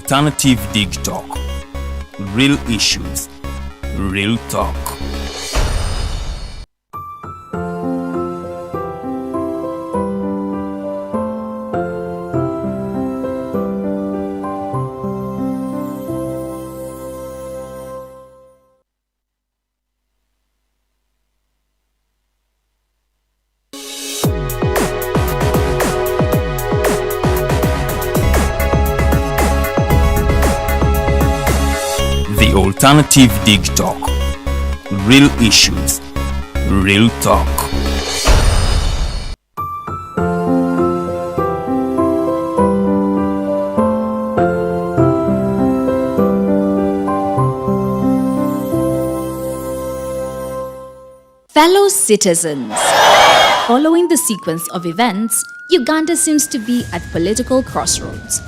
alternative Digitalk. Real issues, real talk. The alternative Digitalk. Real issues, real talk. Fellow citizens, following the sequence of events, Uganda seems to be at political crossroads.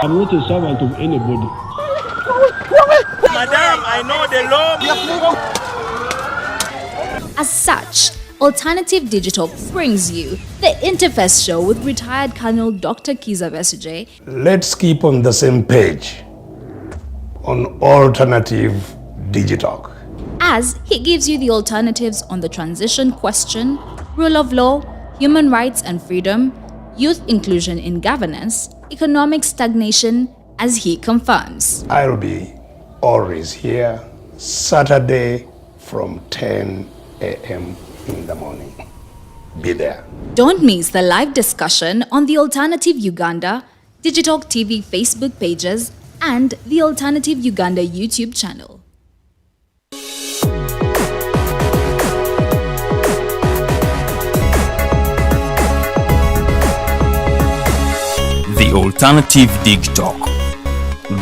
I'm not a servant of anybody. Madam, I know the law. As such, Alternative Digital brings you the Interface Show with retired Colonel Dr. Kizza Besigye. Let's keep on the same page on Alternative Digital. As he gives you the alternatives on the transition question, rule of law, human rights and freedom, youth inclusion in governance, economic stagnation, as he confirms. I'll be always here Saturday from 10 a.m. in the morning. Be there. Don't miss the live discussion on the Alternative Uganda, Digitalk TV Facebook pages, and the Alternative Uganda YouTube channel. The alternative Digitalk.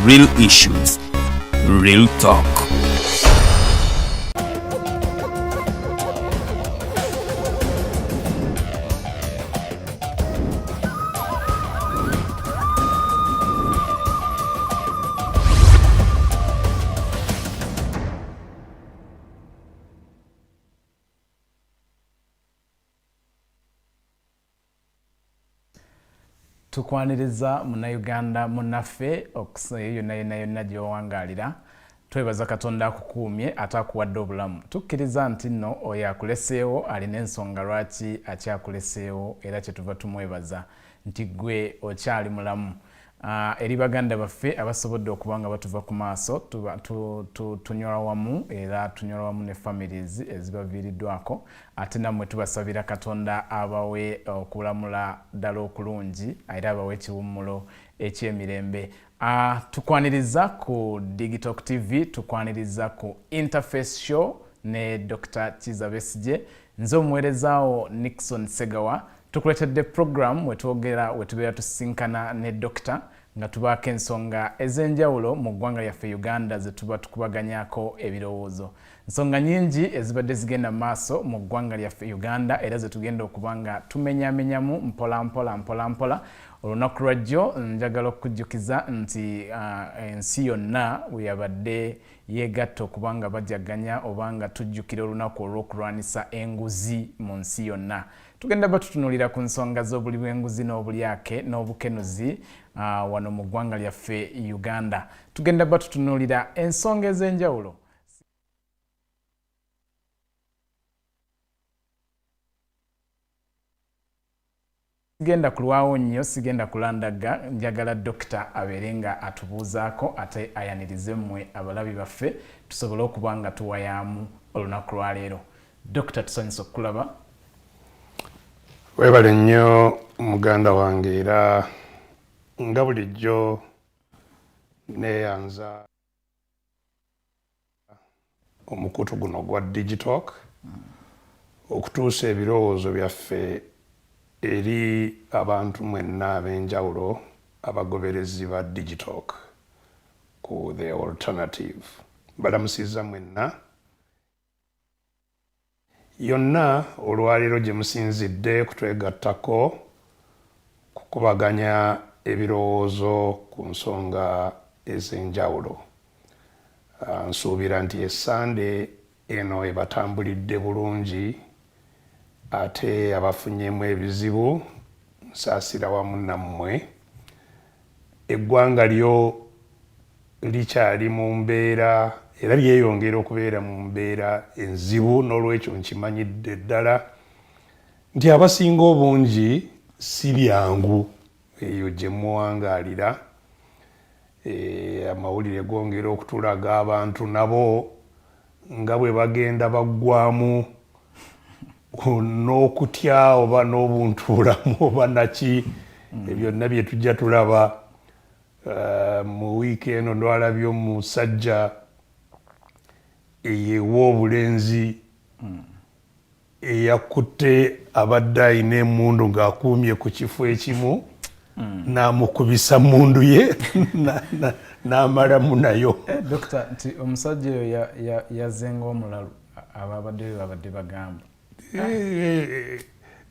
Real issues, real talk. Tukwaniriza munnayuganda munnaffe okusayonna yonna gy'owangalira twebaza Katonda akukuumye ate akuwadde obulamu. Tukkiriza nti nno oyo akuleseewo alina ensonga lwaki akyakuleseewo era kyetuva tumwebaza nti gwe okyali mulamu. Eri baganda baffe abasobodde okuba nga batuva ku maaso tunywa wamu era tunywa wamu ne families ezibaviiriddwako ate nammwe tubasabira Katonda abawe okulamula ddala okulungi era abawe ekiwummulo eky'emirembe. Tukwaniriza ku Digitalk TV, tukwaniriza ku Interface Show ne Dr Kizza Besigye, nze omuweerezaawo Nixon Segawa. Tukuletedde program wetubeera tusinkana ne Dokita nga tubaako ensonga ez'enjawulo mu ggwanga lyaffe Uganda ze tuba tukubaganyako ebirowoozo. Nsonga nyingi ezibadde zigenda maaso mu ggwanga lyaffe Uganda era ze tugenda okuba nga tumenyamenyamu mpola. Olunaku lwajjo njagala okujjukiza nti ensi yonna bweyabadde yeegatta okuba nga bajjaganya oba nga tujjukira olunaku olw'okulwanisa enguzi mu nsi yonna. Tugenda batutunulira ku nsonga z'obuli bw'enguzi n'obulyake n'obukenuzi wano mu ggwanga lyaffe Uganda. Tugenda batutunulira ensonga ez'enjawulo. Sigenda kulwawo nnyo, sigenda kulandaga, njagala Dokita abeere nga atubuuzaako ate ayanirize mmwe abalabi baffe tusobole okuba nga tuwayaamu olunaku lwaleero. Dokita, tusanyusa okukulaba. Weebale nnyo muganda wange era nga bulijjo neeyanza omukutu guno gwa Digitalk okutuusa ebirowoozo byaffe eri abantu mwenna ab'enjawulo abagoberezi ba Digitalk ku The Alternative. Balamusiza mwenna yonna olwaleero gye musinzidde kutwegattako kukubaganya ebirowoozo ku nsonga ez'enjawulo. Nsuubira nti essande eno ebatambulidde bulungi ate abafunyemu ebizibu nsaasira wamu nammwe. Eggwanga lyo likyali mu mbeera era lyeyongera okubeera mu mbeera enzibu, n'olwekyo nkimanyidde ddala nti abasinga obungi si byangu eyo gye muwangaalira. Amawulire gongera okutulaga abantu nabo nga bwe bagenda baggwamu n'okutya oba n'obuntubulamu oba naki. Byonna bye tujja tulaba. Mu wiiki eno ndwalabye omusajja eyeewa obulenzi eyakutte abadde ayina emmundu ng'akuumye ku kifo ekimu n'amukubisa mundu ye n'amalamu nayo. Dokita, nti omusajja oyo yazenga omulalu ababadde bagamba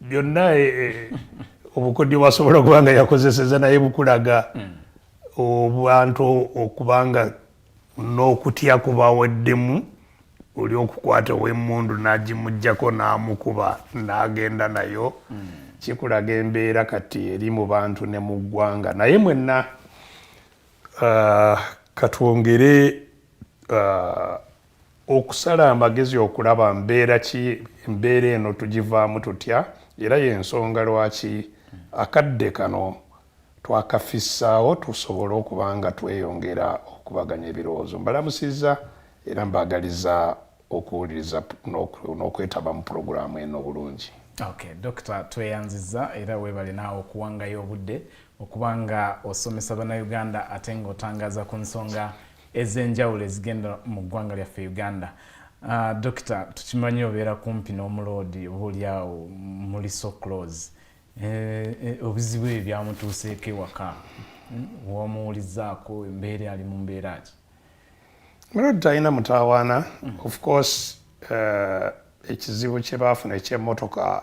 byonna obukodyo bwasobola okuba nga yakozeseza naye bukulaga abantu okubanga n'okutya kubaweddemu, oli okukwata w'emmundu n'agimuggyako n'amukuba n'agenda nayo. Kikulaga embeera kati eri mu bantu ne mu ggwanga. Naye mwenna katwongere okusala amagezi okulaba mbeera ki, embeera eno tugivaamu tutya, era y'ensonga lwaki akadde kano twakafissaawo tusobole okuba nga tweyongera okubaganya ebirowoozo. Mbalamusizza era mbaagaliza okuwuliriza n'okwetaba mu pulogulaamu eno bulungi. Okay, Dokita, tweyanziza era weebale naawe okuwangayo obudde okuba nga osomesa bannayuganda ate ng'otangaza ku nsonga ez'enjawulo ezigenda mu ggwanga lyaffe Uganda. Dokita, tukimanyi obeera kumpi n'omuloodi obaolyawo muli so close. Obuzibu ebyo byamutuuseeko ewaka wamuwulizzaako embeera ali mu mbeera ki? Muloodi talina mutawaana. Of course ekizibu kye baafuna eky'emmotoka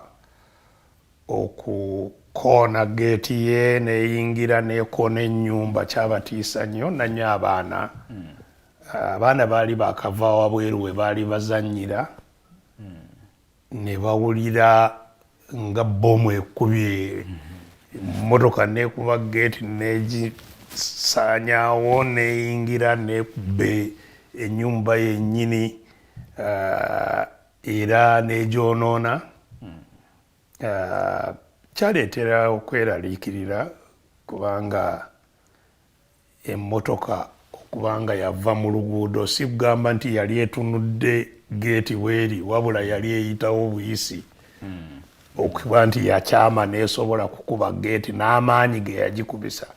okukoona geeti ye n'eyingira n'ekoona ennyumba kyabatiisa nnyo nnyo abaana. Abaana baali bakava wabweru we baali bazannyira ne bawulira nga bbomu ekubye emmotoka n'ekuba geeti n'egisaanyaawo n'eyingira n'ekubbe ennyumba yennyini era n'egyonoona. Kyaleetera okweraliikirira kubanga emmotoka okubanga yava mu luguudo si kugamba nti yali etunudde geeti weeri, wabula yali eyitawo buyisi okuba nti yakyama n'esobola kukuba geeti n'amaanyi ge yagikubisa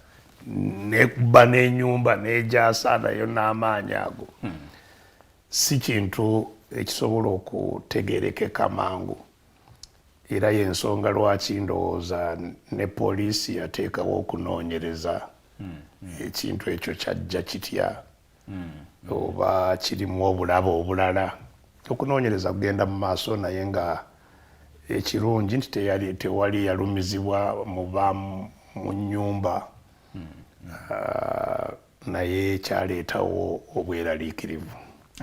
n'ekuba n'ennyumba n'egyasa nayo n'amaanyi ago. Si kintu ekisobola okutegeerekeka mangu, era y'ensonga lwaki ndowooza ne poliisi yateekawo okunoonyereza ekintu ekyo kyajja kitya oba kirimu obulaba obulala. Okunoonyereza kugenda mu maaso naye nga ekirungi nti tewali yalumizibwa muba mu nnyumba, naye kyaleetawo obweraliikirivu.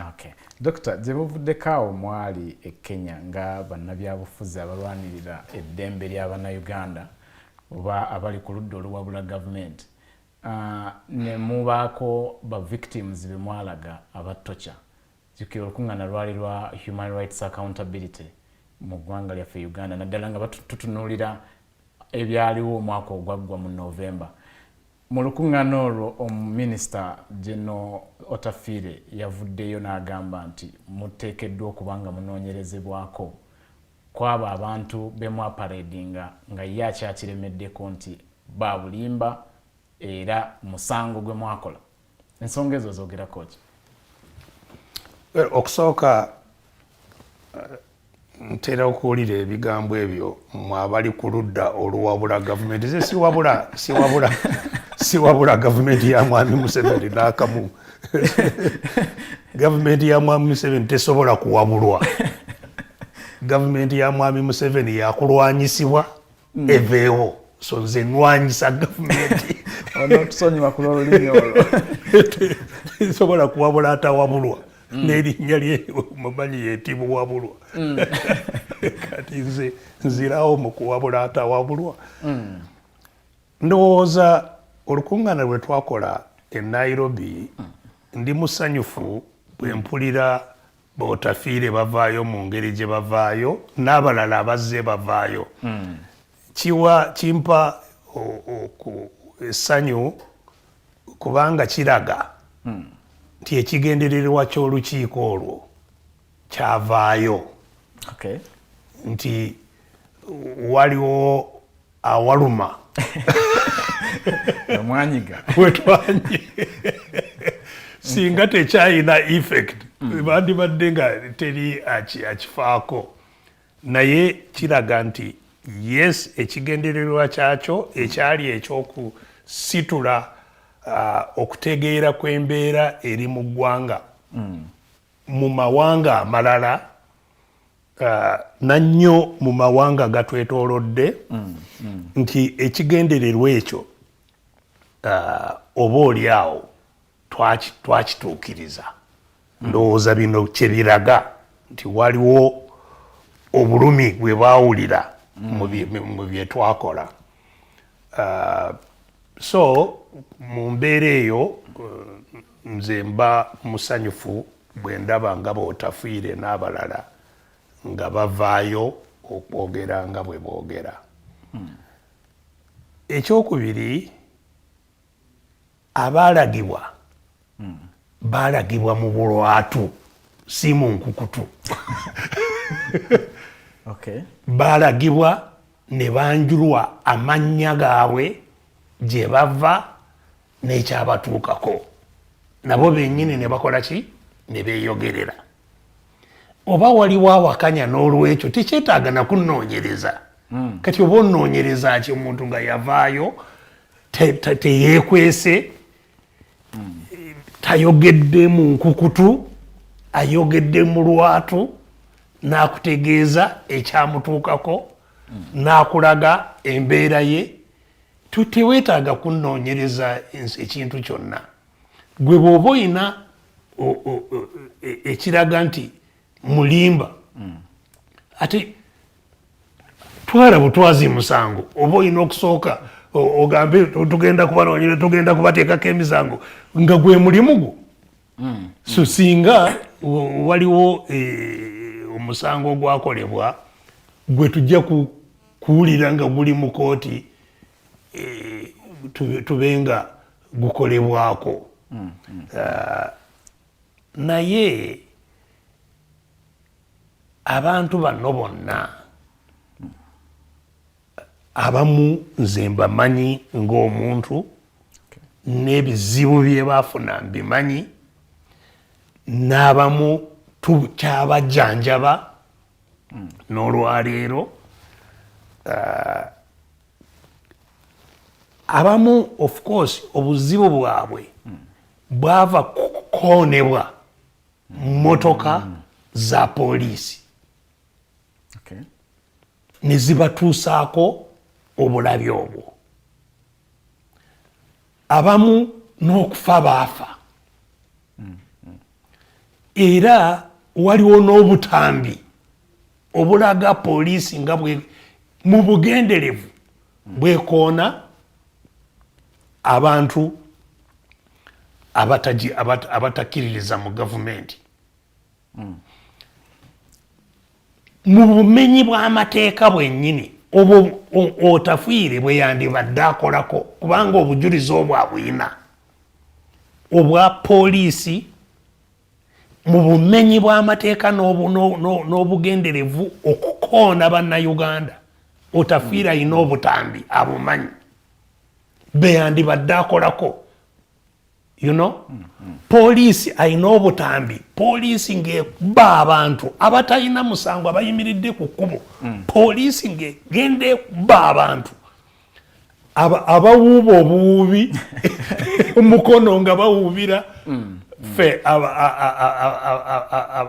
Okay. Dokita, gye buvuddeko awo mwali e Kenya nga bannabyabufuzi abalwanirira eddembe ly'Abannayuganda oba abali ku ludda oluwabula gavumenti, ne mubaako ba victims be mwalaga abattocha. Jjukira olukuŋŋaana lwali lwa Human Rights Accountability mu ggwanga lyaffe Uganda, naddala nga batutunuulira ebyaliwo omwaka ogwaggwa mu November. Mu lukuŋŋaana olwo Omuminisita General Otafiire yavuddeyo n'agamba nti muteekeddwa okuba nga munoonyerezebwako kwabo abantu be mwapareedinga nga ye akyakiremeddeko nti baabulimba era musango gwe mwakola. Ensonga ezo zoogerako ki? Okusooka ntera okuwulira ebigambo ebyo mwabali ku ludda oluwabula gavumenti. Ze siwabula gavumenti ya Mwami Museveni n'akamu. Gavumenti ya Mwami Museveni tesobola kuwabulwa. Gavumenti ya Mwami Museveni yakulwanyisibwa eveewo. So nze nnwanyisa gavumenti. Onotusonyiwa ku lw'olulimi olwo. Tesobola kuwabula atawabulwa. N'erinnya lye mumanyi yeetibwa wabulwa. Kati nze nzirawo mu kuwabula atawabulwa. ndowooza olukuŋŋaana lwe twakola e Nairobi ndi musanyufu bwe mpulira Otafiire bavaayo mu ngeri gye bavaayo n'abalala abazze bavaayo kimpa essanyu kubanga kiraga nti ekigendererwa ky'olukiiko olwo kyavaayo nti waliwo awaluma omwanyiga wetwanyi singa tekyayina effect bandibadde nga teri akifaako naye kiraga nti yes ekigendererwa kyakyo ekyali ekyokusitula okutegeera kw'embeera eri mu ggwanga mu mawanga amalala nannyo mu mawanga gatwetoolodde nti ekigendererwa ekyo oba oli awo twakituukiriza ndowooza bino kyebiraga nti waliwo obulumi bwe baawulira mu bye twakola so mu mbeera eyo nze mba musanyufu bwe ndaba nga Otafiire n'abalala nga bavaayo okwogera nga bwe boogera. Ekyokubiri, abaalagibwa baalagibwa mu bulwatu si mu nkukutu. Baalagibwa ne banjulwa amannya gaabwe gye bava n'ekyabatuukako. Nabo bennyini ne bakola ki? Ne beeyogerera. Oba waliwo awakanya n'olwekyo tekyetaaga na kunnoonyereza. Kati oba onnoonyereza ki omuntu nga yavaayo teyeekwese, tayogedde mu nkukutu, ayogedde mu lwatu, n'akutegeeza ekyamutuukako, n'akulaga embeera ye, teweetaaga kunnoonyereza ekintu kyonna. Gwe bw'oba oyina ekiraga nti mulimba, ate twala butwazi musango, oba oyina okusooka ogambe tugenda kubanoonyera, tugenda kubateekako emisango, nga gwe mulimu gwo. So singa waliwo omusango ogwakolebwa gwe tujja kuwulira nga guli mu kooti, tube nga gukolebwako. Naye abantu bano bonna abamu nze mbamanyi ng'omuntu, n'ebizibu bye baafuna mbimanyi, n'abamu tukyabajjanjaba n'olwaleero. Abamu of course obuzibu bwabwe bwava kukoonebwa mmotoka za poliisi ne zibatuusaako obulabi obwo. Abamu n'okufa baafa. Era waliwo n'obutambi obulaga poliisi nga mu bugenderevu bwekoona abantu abatakkiririza mu gavumenti. Mu bumenyi bw'amateeka bwennyini obwo Otafiire bwe yandibadde akolako, kubanga obujulizi obwo abuyina obwa poliisi mu bumenyi bw'amateeka n'obugenderevu okukoona bannayuganda. Otafiire alina obutambi abumanyi, be yandibadde akolako. Poliisi alina obutambi, poliisi ng'ekuba abantu abatalina musango abayimiridde ku kkubo, poliisi ng'egenda ekuba abantu abawuuba obuwuubi omukono nga bawuubira ffe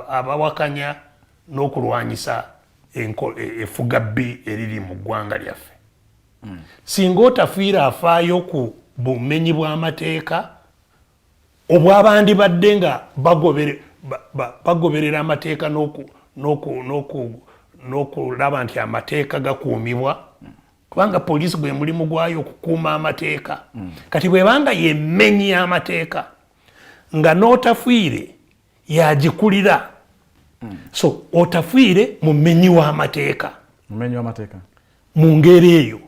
abawakanya n'okulwanyisa effugabbi eriri mu ggwanga lyaffe. Singa Otafiire afaayo ku bumenyi bw'amateeka obw'abandibadde nga bagoberera amateeka n'okulaba nti amateeka gakuumibwa, kubanga poliisi gwe mulimu gwayo okukuuma amateeka kati bwebanga yemmenyi y'amateeka nga n'Otafiire yagikulira so Otafiire mumenyi w'amateeka mu ngeri eyo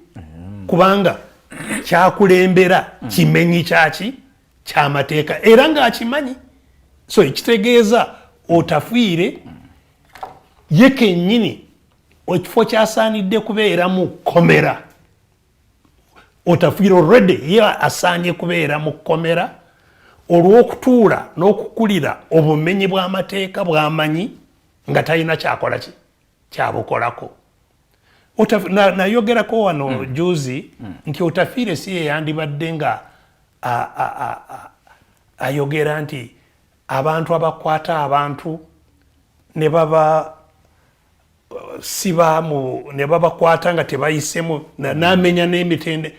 kubanga kyakulembera kimenyi kyaki ky'amateeka era ng'akimanyi so ekitegeeza Otafiire ye kennyini ekifo kyasaanidde kubeera mu komera Otafiire already ye asaanye kubeera mu komera olw'okutuula n'okukulira obumenyi bw'amateeka bw'amanyi nga talina kyakola ki kyabukolako nayogerako wano juzi nti Otafiire si ye yandibadde nga ayogera nti abantu abakwata abantu ne baba sibaamu ne babakwata nga tebayisemu n'amenya n'emitende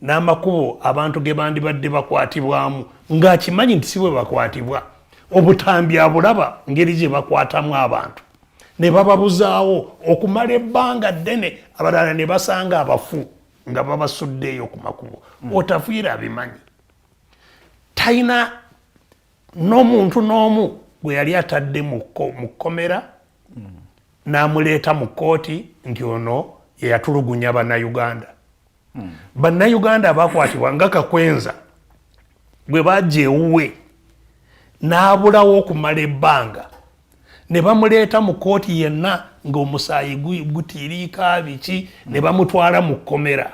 n'amakubo abantu ge bandibadde bakwatibwamu ng'akimanyi nti si bwe bakwatibwa obutambi abulaba ngeri gye bakwatamu abantu ne bababuzaawo okumala ebbanga ddene abalala ne basanga abafu nga babasuddeeyo ku makubo Otafiire abimanyi talina n'omuntu n'omu gwe yali atadde mu komera n'amuleeta mu kkooti nti ono ye yatulugunya bannayuganda bannayuganda abakwatibwa nga Kakwenza bwe bajja ewuwe n'abulawo okumala ebbanga ne bamuleeta mu kkooti yenna ng'omusaayi gutiiriika biki ne bamutwala mu komera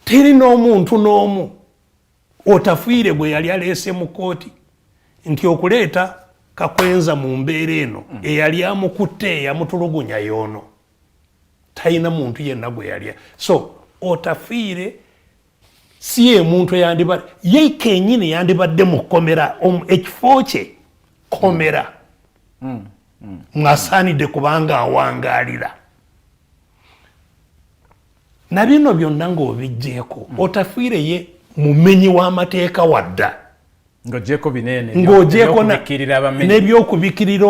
teri n'omuntu n'omu Otafiire gwe yali aleese mu kkooti nti okuleeta Kakwenza mu mbeera eno eyali amukutte eyamutulugunya y'ono talina muntu yenna gwe yali so Otafiire si ye muntu eyandibadde ye kennyini yandibadde mu komera ekifo kye komera mwasaanidde kubanga awangaalira na bino byonna ng'obijjeeko Otafiire ye mumenyi w'amateeka wadda ng'ogyeko binene n'ebyokubikirira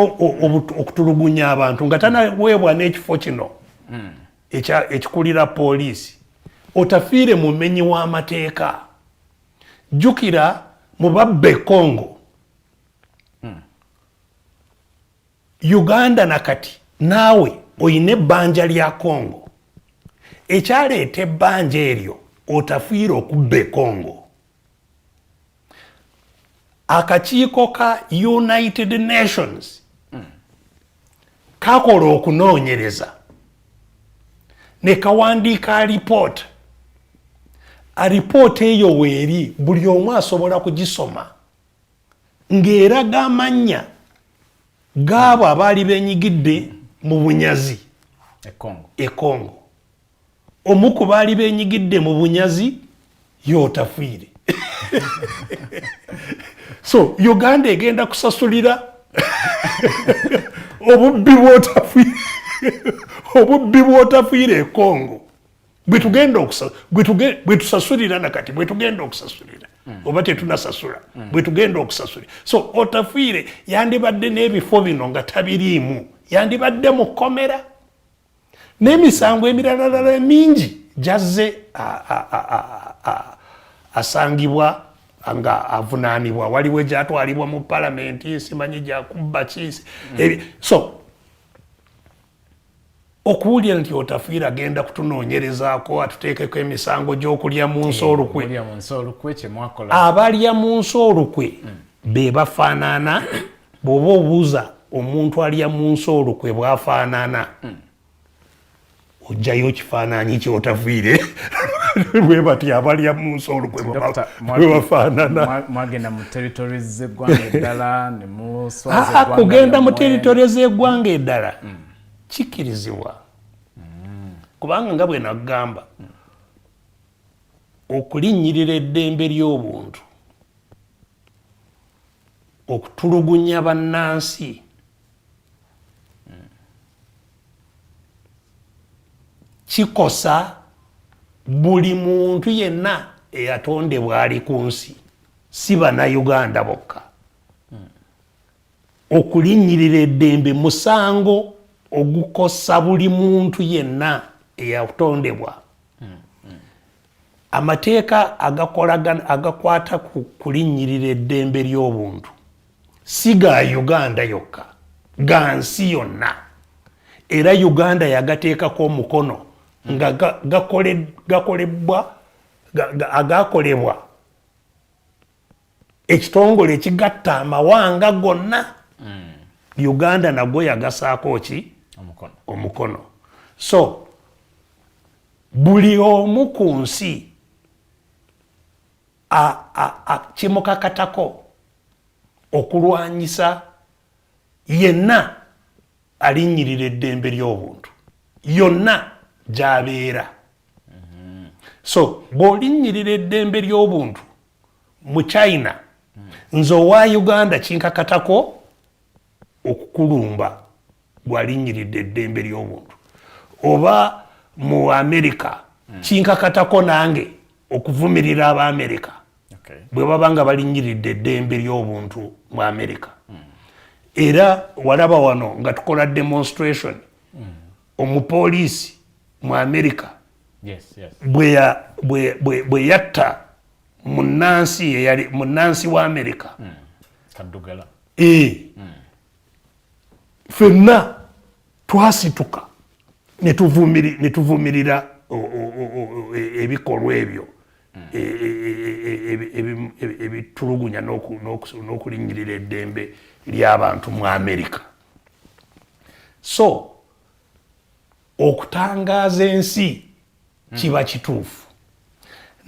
okutulugunya abantu nga tanaweebwa n'ekifo kino ekikulira poliisi Otafiire mumenyi w'amateeka jjukira mu babbe Congo Uganda nakati naawe oyina ebbanja lya Congo ekyaleeta ebbanja eryo Otafiire okubba Congo akakiiko ka United Nations kakola okunoonyereza ne kawandiika alipoota alipoota eyo weeri buli omu asobola kugisoma ng'eraga amannya gaabo abaali benyigidde mu bunyazi e Congo omu ku baali benyigidde mu bunyazi y'Otafiire so Uganda egenda kusasulira obubbi bw'Otafiire e Congo bwe tusasulira nakati bwe tugenda okusasulira oba tetunasasula bwe tugenda okusasulira so Otafiire yandibadde n'ebifo bino nga tabiriimu yandibadde mu komera n'emisango emirala mingi jazze asangibwa nga avunaanibwa waliwo gyatwalibwa mu palamenti simanyi gyakubba kiisi so okuwulira nti Otafiire agenda kutunoonyerezaako atuteekeko emisango gy'okulya mu nsi olukwe abalya mu nsi olukwe be bafaanana bw'oba obuuza omuntu alya mu nsi olukwe bw'afaanana ojjayo kifaananyi ky'Otafiire bwe bati abalya mu nsi olukwe bwe bafaanana mwagenda mu territories z'eggwanga eddala ne mu kugenda mu territories z'eggwanga eddala kikkirizibwa kubanga nga bwe nagamba okulinnyirira eddembe ly'obuntu okutulugunya bannansi kikosa buli muntu yenna eyatondebwa ali ku nsi si bannayuganda bokka okulinnyirira eddembe musango ogukosa buli muntu yenna eyatondebwa. Amateeka agakwata ku kulinnyirira eddembe ly'obuntu si ga Uganda yokka, ga nsi yonna. Era Uganda yagateekako omukono nga agakolebwa ekitongole ekigatta amawanga gonna. Uganda nagwo yagasaako ki? Omukono. So buli omu ku nsi kimukakatako okulwanyisa yenna alinnyirira eddembe ly'obuntu yonna gy'abeera. So bw'olinnyirira eddembe ly'obuntu mu China, nze owa Uganda kinkakatako okukulumba bw'alinnyiridde eddembe ly'obuntu, oba mu Amerika kinkakatako nange okuvumirira Abaamerika bwe baba nga balinnyiridde eddembe ly'obuntu mu Amerika. Era walaba wano nga tukola demonstration, omupoliisi mu Amerika bwe yatta munnansi wa Amerika, ffenna twasituka ne tuvumirira ebikolwa ebyo ebitulugunya n'okulinnyirira eddembe ly'abantu mu Amerika. So okutangaaza ensi kiba kituufu,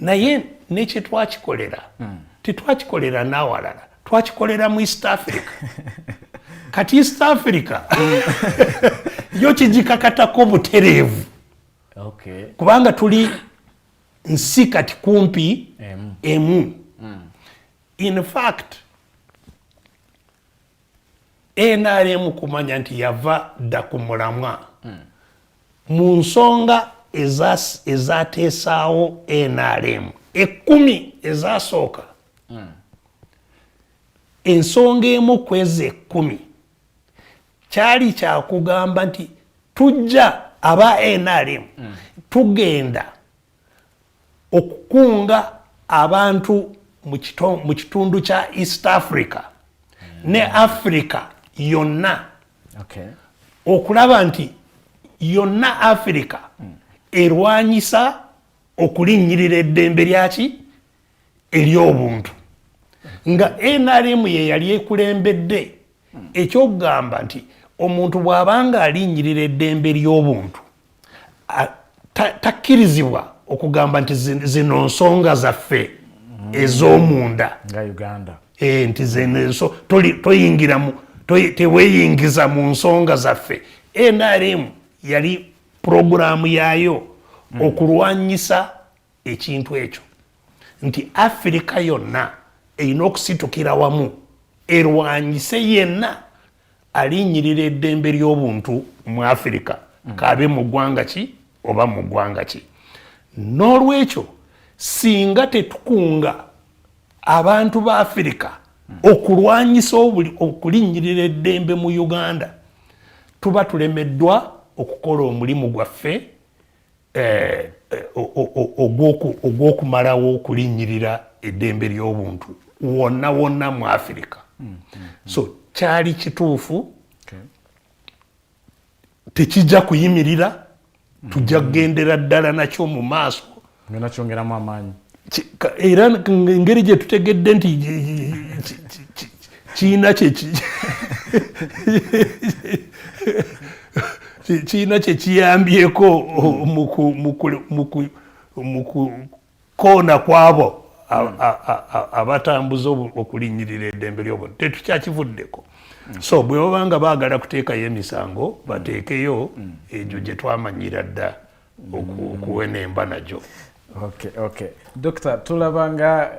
naye ne kye twakikolera tetwakikolera n'awalala, twakikolera mu East Africa. Kati East Africa yo kigikakatako butereevu, kubanga tuli nsi kati kumpi emu. In fact NRM kumanya nti yava dda ku mulamwa mu nsonga ezateesaawo NRM 10 ezasooka. Ensonga emu kwezi 10 kyali kyakugamba nti tujja aba NRM tugenda okukunga abantu mu kitundu kya East Africa ne Africa yonna, okulaba nti yonna Africa erwanyisa okulinnyirira eddembe lyaki ery'obuntu. Nga NRM ye yali ekulembedde ekyokugamba nti omuntu bw'abanga alinnyirira eddembe ly'obuntu takkirizibwa okugamba nti zino nsonga zaffe ez'omunda nga Uganda, nti teweeyingiza mu nsonga zaffe. NRM yali pologulamu yaayo okulwanyisa ekintu ekyo, nti Afrika yonna erina okusitukira wamu erwanyise yenna alinnyirira eddembe ly'obuntu mu Afrika, kaabe mu ggwanga ki oba mu ggwanga ki. N'olwekyo singa tetukunga abantu ba Afrika okulwanyisa okulinnyirira eddembe mu Uganda, tuba tulemeddwa okukola omulimu gwaffe ogw'okumalawo okulinnyirira eddembe ly'obuntu wonna wonna mu Afrika. So kyali kituufu, tekijja kuyimirira, tujja kugendera ddala nakyo mu maaso, nakyongeramu amaanyi. Era engeri gye tutegedde nti kiina kye kiyambyeko mu kukoona kwabo abatambuza okulinnyirira eddembe ly'obuntu. Tetukyakivuddeko. So bwe babanga baagala kuteekayo emisango bateekeyo egyo gye twamanyira dda okuwena emba nagyo. Okay. Dr. tulabanga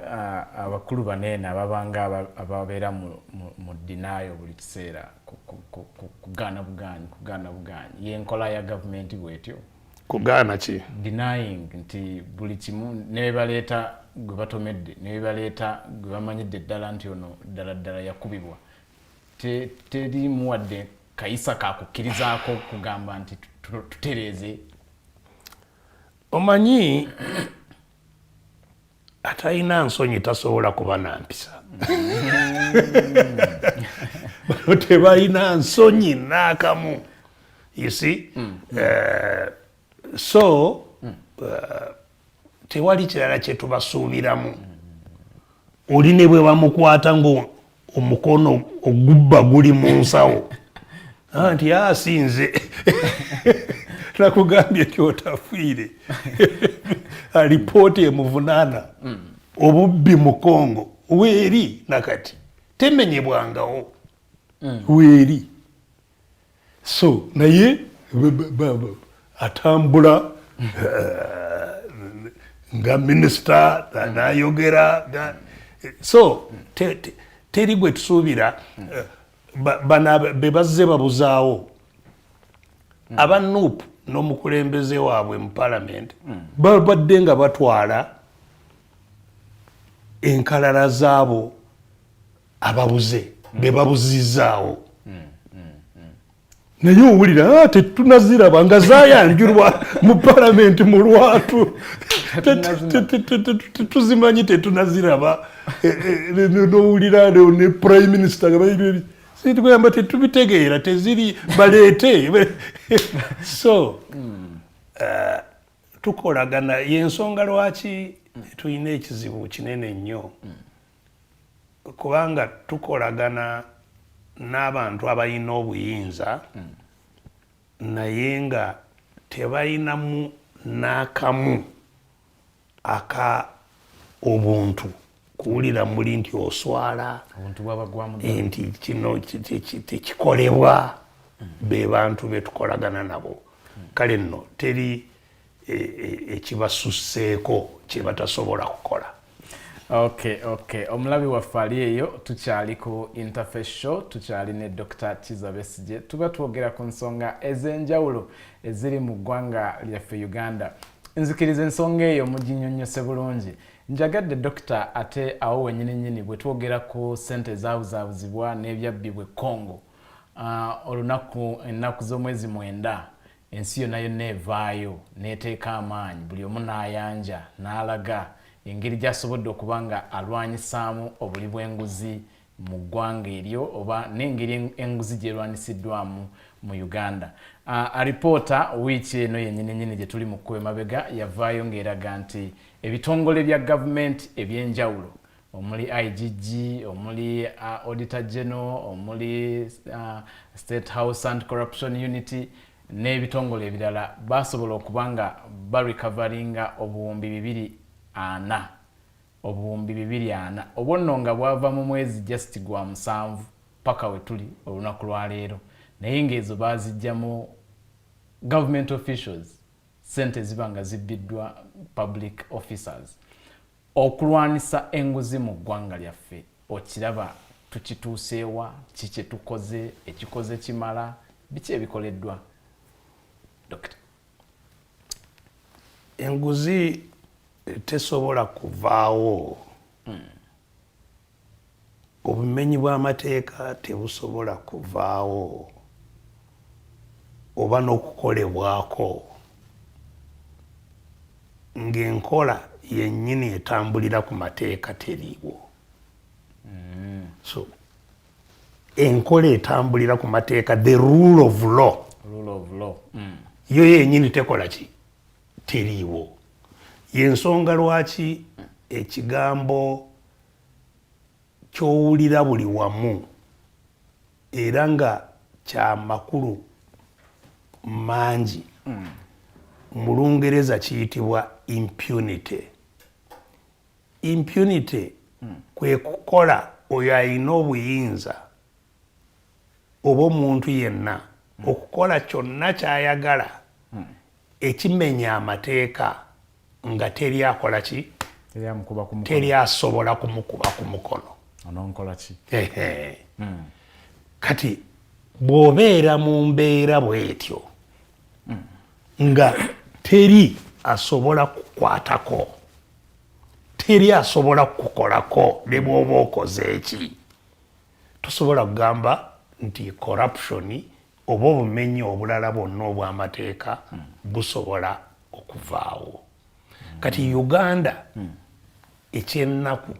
abakulu banene ababanga ababeera mu dinayo buli kiseera kugaana bugaanyi yenkola ya gavumenti bwetyo. Kugaana ki? Denying nti buli kimu ne baleeta gwe batomedde, ne baleeta gwe bamanyidde ddala nti ono ddala yakubibwa, teri muwadde kayisa kakukkirizaako kugamba nti tutereeze? Omanyi atalina nsonyi tasobola kuba na mpisa. Bano tebalina nsonyi n'akamu. You see? So tewali kirala kye tubasuubiramu. Oli ne bwe bamukwata ng'omukono ogubba guli mu nsawo nti asinze nakugambye nti Otafiire alipoota emuvunaana obubbi mu Congo weeri nakati temenyebwangawo weeri. So naye atambula nga minisita n'ayogera. So teri gwe tusuubira bana be bazze babuzaawo aba NUP n'omukulembeze waabwe mu parliament babadde nga batwala enkalala zaabo ababuze be babuzizaawo. Naye owulira tetunaziraba nga zaayanjulwa mu parliament mu lwatu. Tuzimanyi tetunaziraba. N'owulira ne prime minister tugamba tetubitegeera teziri baleete. So tukolagana y'ensonga lwaki tulina ekizibu kinene nnyo, kubanga tukolagana n'abantu abalina obuyinza naye nga tebalinamu n'akamu aka obuntu. Kuwulira muli nti oswala nti kino tekikolebwa, be bantu betukolagana nabo. Kale nno teri ekibasusseeko kye batasobola kukola. Okay. Omulabi waffe ali eyo, tukyali ku Interface Show, tukyali ne Dr Kizza Besigye. Tuba twogera ku nsonga ez'enjawulo eziri mu ggwanga lyaffe Uganda. Nzikiriza ensonga eyo muginnyonnyose bulungi. Njagadde Dokita ate awo wennyini bwe twogera ku ssente zaabuzibwa n'ebyabbibwa Congo. Ennaku z'omwezi 9 ensi yonna yonna evaayo n'eteeka amaanyi, buli omu n'ayanja n'alaga engeri gy'asobodde okuba nga alwanyisaamu obuli bw'enguzi mu ggwanga eryo oba n'engeri enguzi gy'erwanisiddwamu mu Uganda. Alipoota wiiki eno yennyini gye tuli mu kkuba emabega yavaayo ng'eraga nti ebitongole bya gavumenti ebyenjawulo omuli IGG, omuli Auditor General, omuli State House Anti-Corruption Unity n'ebitongole ebirala basobola okuba nga barecoveringa obuwumbi 240 obwo nno nga bwava mu mwezi just gwa 7 paka we tuli olunaku lwa leero, naye ng'ezo baazijjamu government officials, sente ziba nga zibbiddwa public officers. Okulwanisa enguzi mu ggwanga lyaffe okiraba tukituuseewa, kiki tukoze, ekikoze kimala, biki ebikoleddwa? Dokita. Enguzi tesobola kuvaawo. Obumenyi bw'amateeka tebusobola kuvaawo oba n'okukolebwako ng'enkola yennyini etambulira ku mateeka teriiwo. So enkola etambulira ku mateeka, the rule of law, yo yennyini tekola ki? Teriiwo. Y'ensonga lwaki ekigambo ky'owulira buli wamu era nga kya makulu mangi mu Lungereza kiyitibwa impunity. Impunity kwe kukola oyo alina obuyinza oba omuntu yenna okukola kyonna ky'ayagala ekimenya amateeka nga teri akola ki? Teri asobola kumukuba ku mukono. Kati bw'obeera mu mbeera bw'etyo nga teri asobola kukwatako, teri asobola kukolako ne bw'oba okoze eki, tosobola kugamba nti corruption oba obumenyi obulala bwonna obw'amateeka busobola okuvaawo. Kati Uganda ekyennaku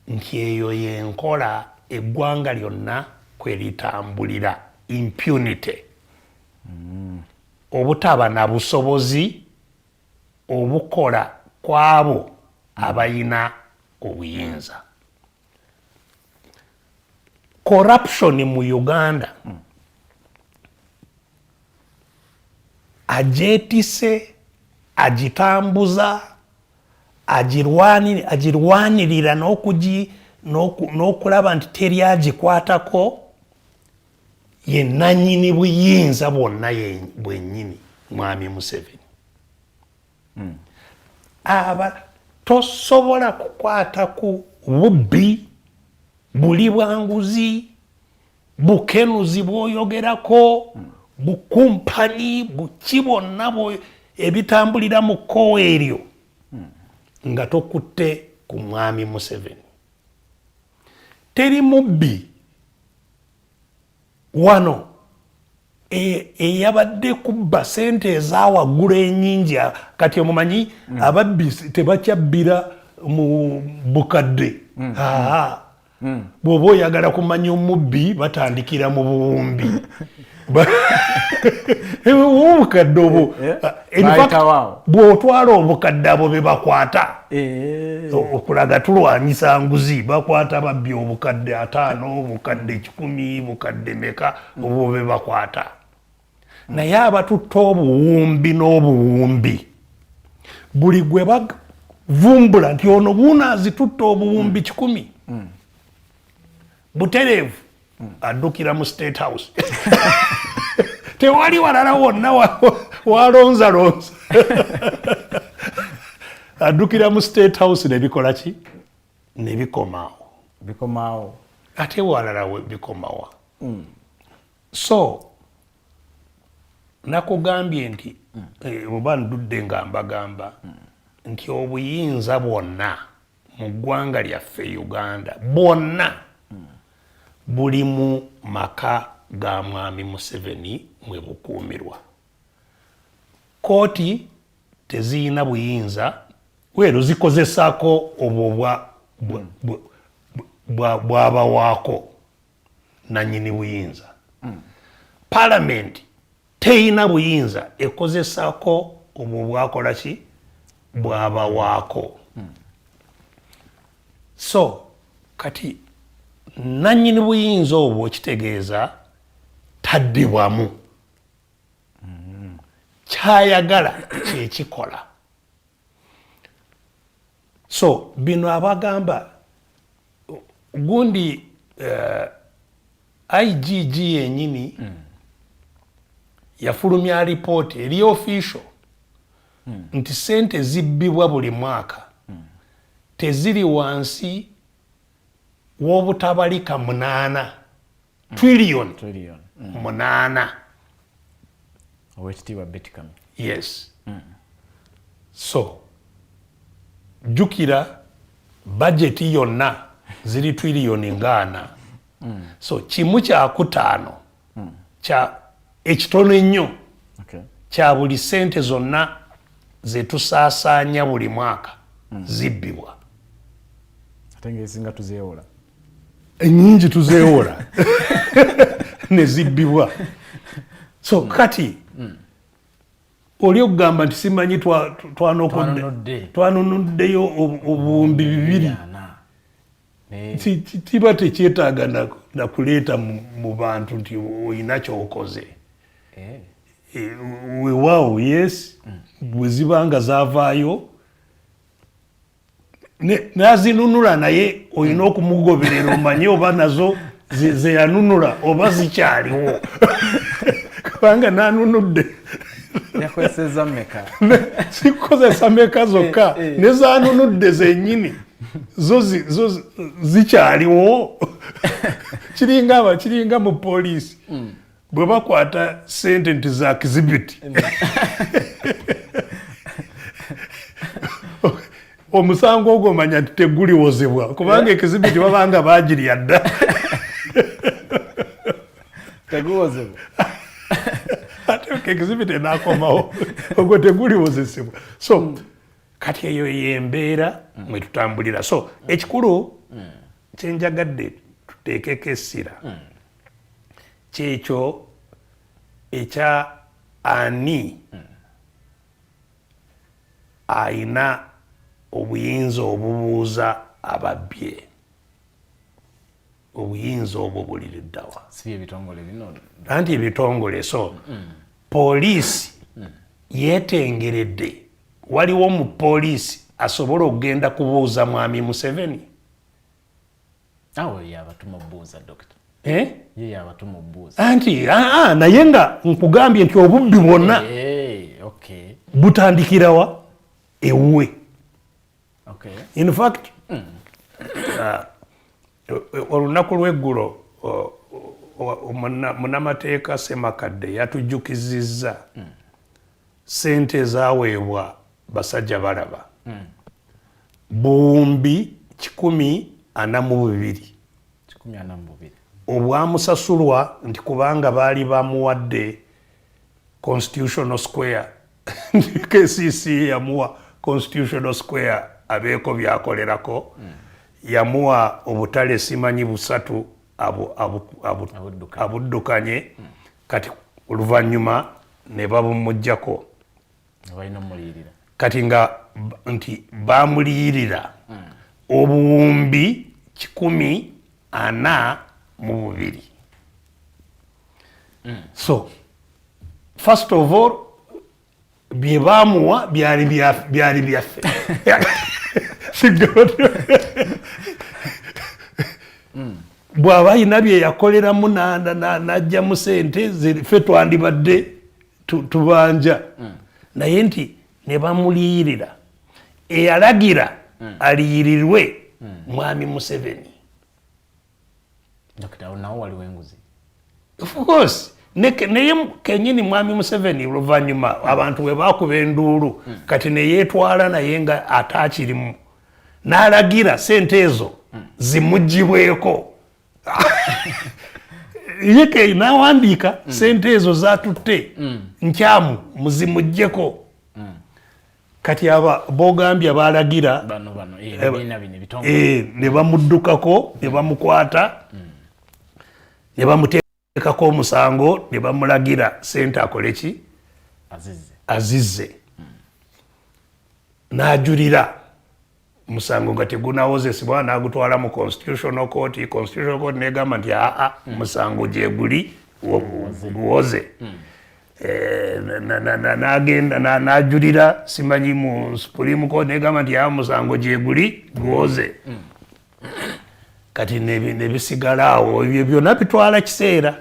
nti eyo yenkola eggwanga lyonna kweritambulira, impunity, obutaba na busobozi obukola kwabo abayina obuyinza. Corruption mu Uganda ajetise, agitambuza, agirwanirira n'okulaba nti teri agikwatako ye nannyini buyinza bwonna bwennyini Mwami Museveni. Tosobola kukwata ku bubbi, buli bwanguzi, bukenuzi bw'oyogerako, bukumpani, buki bwonna ebitambulira mu kkowa eryo nga tokutte ku Mwami Museveni. Teri mubbi wano eyabadde kubba sente ezawaggulu ennyingi. Kati omumanyi ababbi tebakyabbira mu bukadde. Bw'oba oyagala kumanya omubbi batandikira mu buwumbi. Obukadde obwo bw'otwala obukadde abo be bakwata okulaga tulwanyisa nguzi, bakwata babbi obukadde 5, obukadde 10, bukadde meka, obwo be bakwata. Naye abatutta obuwumbi n'obuwumbi, buli gwe bavumbula nti ono bunaazitutta obuwumbi 10, butereevu addukira mu State House. Tewali walala wonna walonzalonza. Addukira mu State House ne bikola ki? Ne bikomaawo. Ate walala bikomawa. So nakugambye nti oba ndudde nga mbagamba nti obuyinza bwonna mu ggwanga lyaffe Uganda bwonna buli mu maka ga Mwami Museveni mwe bukuumirwa. Kooti teziyina buyinza weero zikozesaako obwo bwabawaako nannyini buyinza. Parliament teyina buyinza ekozesaako obwo bwakola ki? Bwabawaako. So kati nannyini buyinza obwo okitegeeza taddibwamu. Kyayagala kyekikola. So bino abagamba gundi IGG yennyini yafulumya alipooti eri official nti sente zibbibwa buli mwaka teziri wansi w'obutabalika 8 trillion 8. Owekitiibwa Betikam. Yes. So jukira budget yonna ziri trillion 4. So kimu kya 5 kya ekitono ennyo kya buli sente zonna zetusaasaanya buli mwaka zibbibwa. Ate ng'ezisinga tuzeewola. Ennyingi tuzeewola ne zibbibwa. So kati oli okugamba nti simanyi twanonoddeyo obuwumbi 2 tiba tekyetaaga nakuleeta mu bantu nti olina kyokoze. Weewaawo yes bwe ziba nga zaavaayo nazinunula naye olina okumugoberera omanye oba nazo ze yanunula oba zikyaliwo. Kubanga nanunudde yakozesa meka sikozesa meka zokka ne zanunudde zennyini zo zikyaliwo. Kiringa mu poliisi bwe bakwata sente nti za kizibiti omusango ogwo manya nti teguliwozebwa kubanga ekizibiti babanga bagirya dda. teguwozebwa ate exhibit enakomawo ogwo teguliwozesebwa so kati eyo yembeera mwe tutambulira so ekikulu kyenjagadde tuteekeko essira kyekyo ekya ani ayina obuyinza obubuuza ababbye obuyinza obwo bulira eddawa si ebitongole bino anti ebitongole so poliisi yeetengeredde waliwo mu poliisi asobola okugenda kubuuza mwami Museveni awo yabatuma buuza dokita ye yabatuma buuza anti naye nga nkugambye nti obubbi bwonna okay butandikirawa ewuwe okay in fact olunaku lw'eggulo munnamateeka Ssemakadde yatujjukizizza ssente ezaweebwa basajja balaba buwumbi 142 obwamusasulwa nti kubanga baali bamuwadde constitutional square KCC yamuwa constitutional square abeeko byakolerako yamuwa obutale simanyi busatu abuddukanye kati oluvannyuma ne babumujjako kati nga nti bamuliyirira obuwumbi 142 so first of all bye bamuwa byali byaffe bw'aba ayina bye yakoleramu n'ajjamu ssente ffe twandibadde tubanja naye nti ne bamuliyirira eyalagira aliyirirwe mwami Museveni of course naye kenyini mwami Museveni oluvannyuma abantu bwe bakuba enduulu kati ne yeetwala naye nga ataakirimu n'alagira ssente ezo zimugibweko yeke n'awandiika ssente ezo zatutte nkyamu muzimuggyeko kati aba bogambye baalagira ne bamuddukako ne bamukwata ne bamuteekako omusango ne bamulagira ssente akole ki azizze n'ajulira musango nga tegunawozesebwa n'agutwala mu constitutional court negamba nti musango gye guli guwoze n'agenda n'ajulira simanyi mu Supreme Court negamba nti musango gye guli guwoze kati ne bisigala awo ebyo byonna bitwala kiseera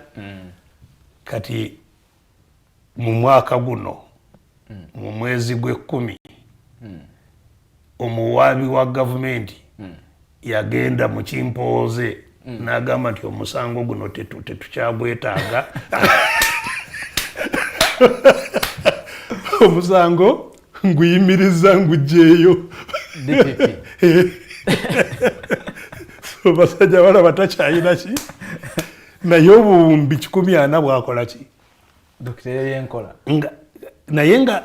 kati mu mwaka guno mu mwezi gw'ekkumi omuwaabi wa gavumenti yagenda mu Kimpooze n'agamba nti omusango guno tetukyagwetaaga omusango nguyimiriza ngugjeeyo so basajja balaba takyayina ki naye obuwumbi 140 bwakola ki naye nga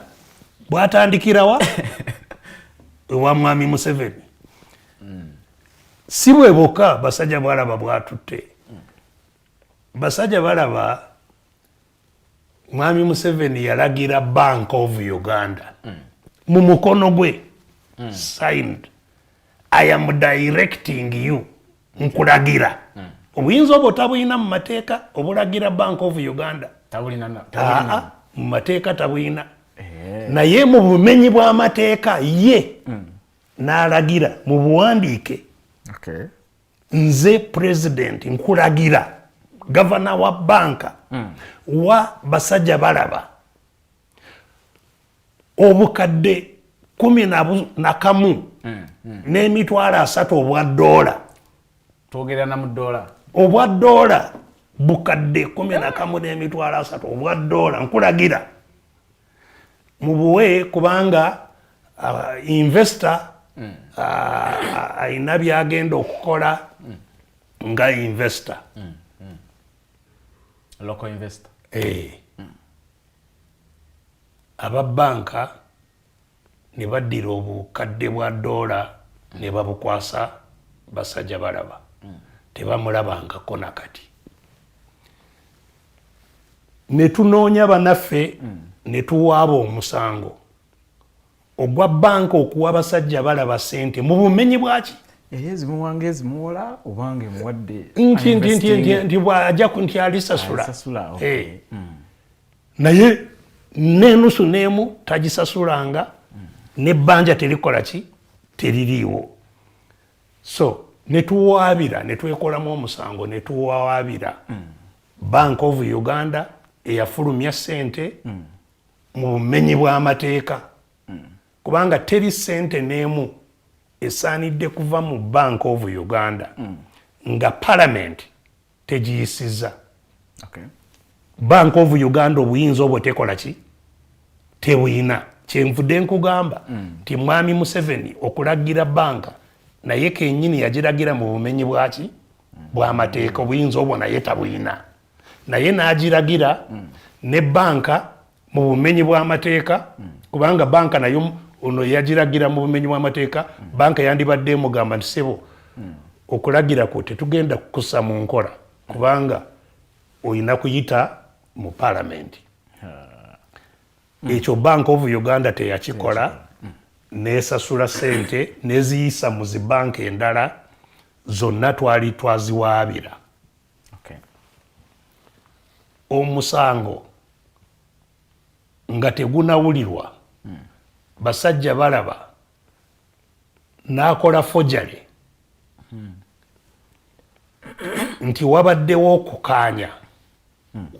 bwatandikirawa ewa mwami Museveni si bwe bokka basajja balaba bwatutte basajja balaba mwami Museveni yalagira Bank of Uganda mu mukono gwe signed I am directing you nkulagira obuyinza obwo tabuyina mu mateeka obulagira Bank of Uganda mu mateeka tabuyina naye mu bumenyi bw'amateeka ye n'alagira mu buwandiike nze president nkulagira gavana wa banka wa basajja balaba obukadde 11 n'emitwalo 3 obwa dola twogerana mu dola obwa dola bukadde 11 n'emitwalo 3 obwa dola nkulagira mubuwe kubanga investor ayina byagenda okukola nga investor local investor aba banka ne baddira obukadde bwa dola ne babukwasa basajja balaba tebamulabangako nakati ne tunoonya banaffe ne tuwaaba omusango ogwa banka okuwa basajja balaba sente mu bumenyi bwaki ezimuwanga ezimuwola obange muwadde nti bw'ajja nti alisasula naye n'enusu n'emu tagisasulanga n'ebbanja terikola ki teririiwo so ne tuwaabira ne twekolamu omusango ne tuwaabira Bank of Uganda eyafulumya sente mu bumenyi bw'amateeka kubanga teri sente n'emu esaanidde kuva mu Bank of Uganda nga Parliament tegiyisizza. Bank of Uganda obuyinza obwo tekola ki tebuyina kyenvudde nkugamba nti mwami Museveni okulagira banka naye kennyini yagiragira mu bumenyi bwaki bw'amateeka obuyinza obwo naye tabuyina naye n'agiragira ne banka mu bumenyi bw'amateeka kubanga banka nayo ono yagiragira mu bumenyi bw'amateeka banka yandibadde mugamba nti sebo okulagira ko tetugenda kukussa mu nkola kubanga oyina kuyita mu Parliament ekyo Bank of Uganda teyakikola nesasula sente neziyisa mu zibanka endala zonna twali twaziwaabira omusango nga tegunawulirwa basajja balaba n'akola fojale nti wabaddewo okukaanya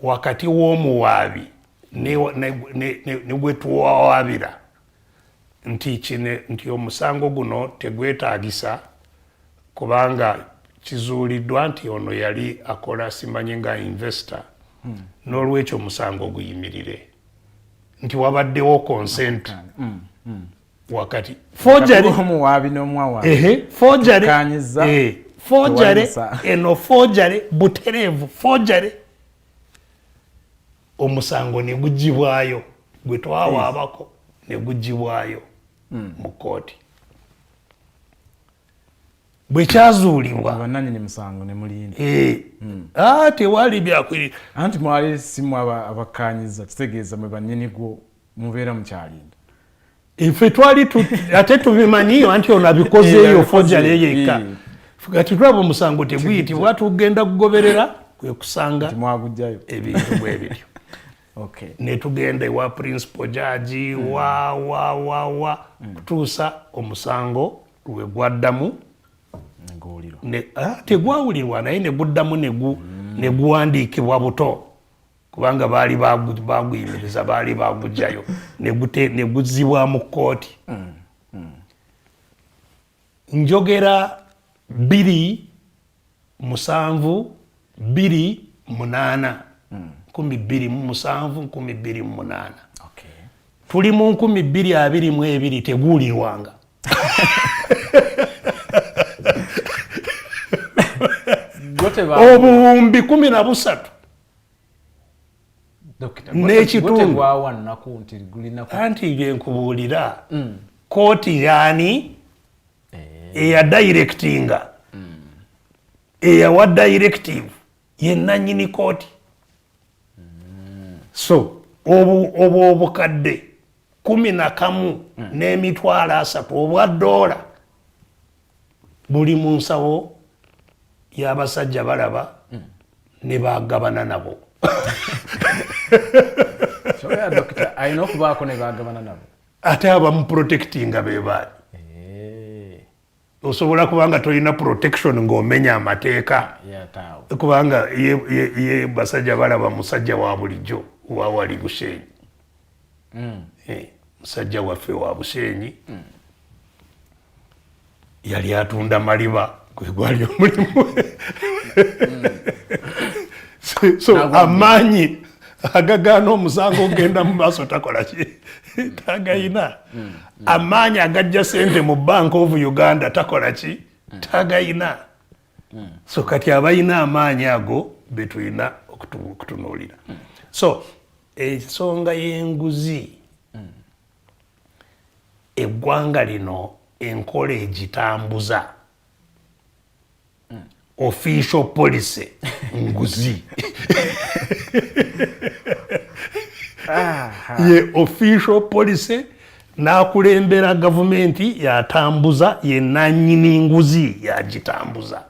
wakati w'omuwaabi ne gwe tuwawaabira nti omusango guno tegwetaagisa kubanga kizuuliddwa nti ono yali akola simanyi nga investor n'olwekyo omusango guyimirire nti wabaddewo consent wakati fojale eno fojale butereevu fojale omusango ne gugibwayo gwe twawaabako ne gugibwayo mu kooti bwe kyazuulibwa abannannyini musango ne mulinda tewali byakwiri anti mwali simu abakkaanyiza kitegeeza mwe bannyinigwo mubeera mukyalinda ffe twali ate tubimanyiyo anti ono abikozeeyo fojale yekka kati tulaba omusango teguyitibwa tugenda kugoberera kwe kusanga mwagujjayo ebintu bwe bityo ne tugenda ewa principal judge wa kutuusa omusango lwe gwaddamu tegwawulirwa naye ne guddamu ne guwandiikibwa buto kubanga baali baguyimiriza baali bagujjayo ne guzzibwa mu kooti njogera 2/7/28 2007-2028 tuli mu 2022 teguulirwanga obuwumbi 13 n'ekitundu anti byenkubuulira kooti yaani eya directinga eyawa directive yennannyini kooti so obwo obukadde 11 n'emitwalo 3 obwa dola buli mu nsawo y'abasajja balaba ne bagabana nabo alina okubaako ne bagabana nabo ate abamu protectinga be baali osobola kubanga tolina protection ng'omenya amateeka kubanga ye basajja balaba musajja wa bulijjo wa wali Bushenyi musajja waffe wa Bushenyi yali atunda maliba gwe gwali omulimu so amaanyi agagaana omusango ogenda mu maaso takola ki tagayina amaanyi agajja sente mu Bank of Uganda takola ki tagayina so kati abayina amaanyi ago betulina kutunuulira. So ensonga y'enguzi eggwanga lino enkola egitambuza official policy nguzi ye official policy n'akulembera gavumenti yatambuza ye nannyini nguzi yagitambuza.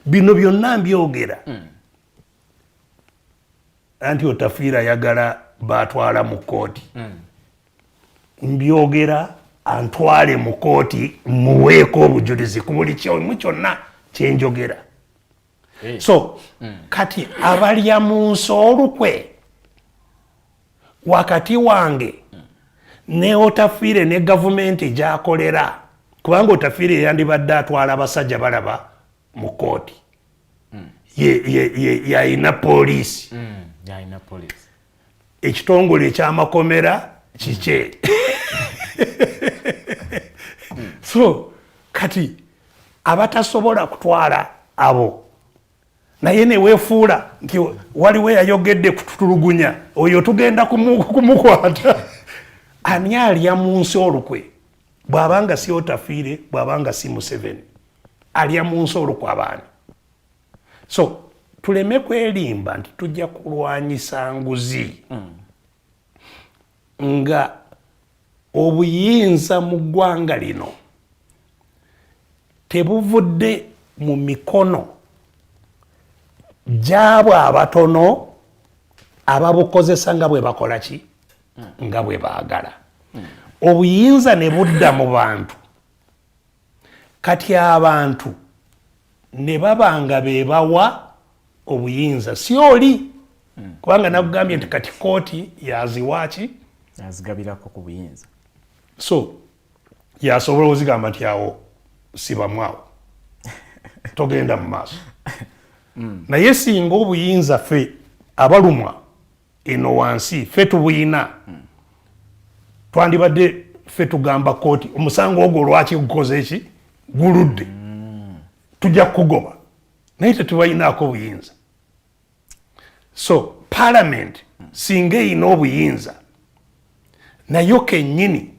Bino byonna mbyogera anti Otafiire ayagala batwala mu kooti. Mbyogera antwale mu kooti muweeko obujulizi ku buli kimu kyonna kyenjogera. So kati abalya mu nsi olukwe wakati wange ne Otafiire ne gavumenti gyakolera, kubanga Otafiire yandibadde atwala abasajja balaba mu kooti yayina poliisi ekitongole ekyamakomera kikye. So kati abatasobola kutwala abo naye neweefuula nti waliwo yayogedde kututulugunya oyo tugenda kumukwata. Ani alya mu nsi olukwe bw'abanga si Otafiire bw'abanga si Museveni alya mu nsi olukwe abaani? So tuleme kwerimba nti tujja kulwanyisa nguzi nga obuyinza mu ggwanga lino tebuvudde mu mikono gy'abo abatono ababukozesa nga bwe bakola ki nga bwe baagala. Obuyinza ne budda mu bantu kati abantu ne babanga be bawa obuyinza si oli, kubanga nakugambye nti kati kooti yaziwaaki yazigabirako ku buyinza. So yasobola ozigamba nti awo sibamwawo togenda mu maaso. Naye singa obuyinza ffe abalumwa eno wansi ffe tubuyina twandibadde ffe tugamba kooti omusango ogwo lwaki gukoze eki guludde tujja kugoba, naye tetubayinaako obuyinza. So parliament singa eyina obuyinza nayo kennyini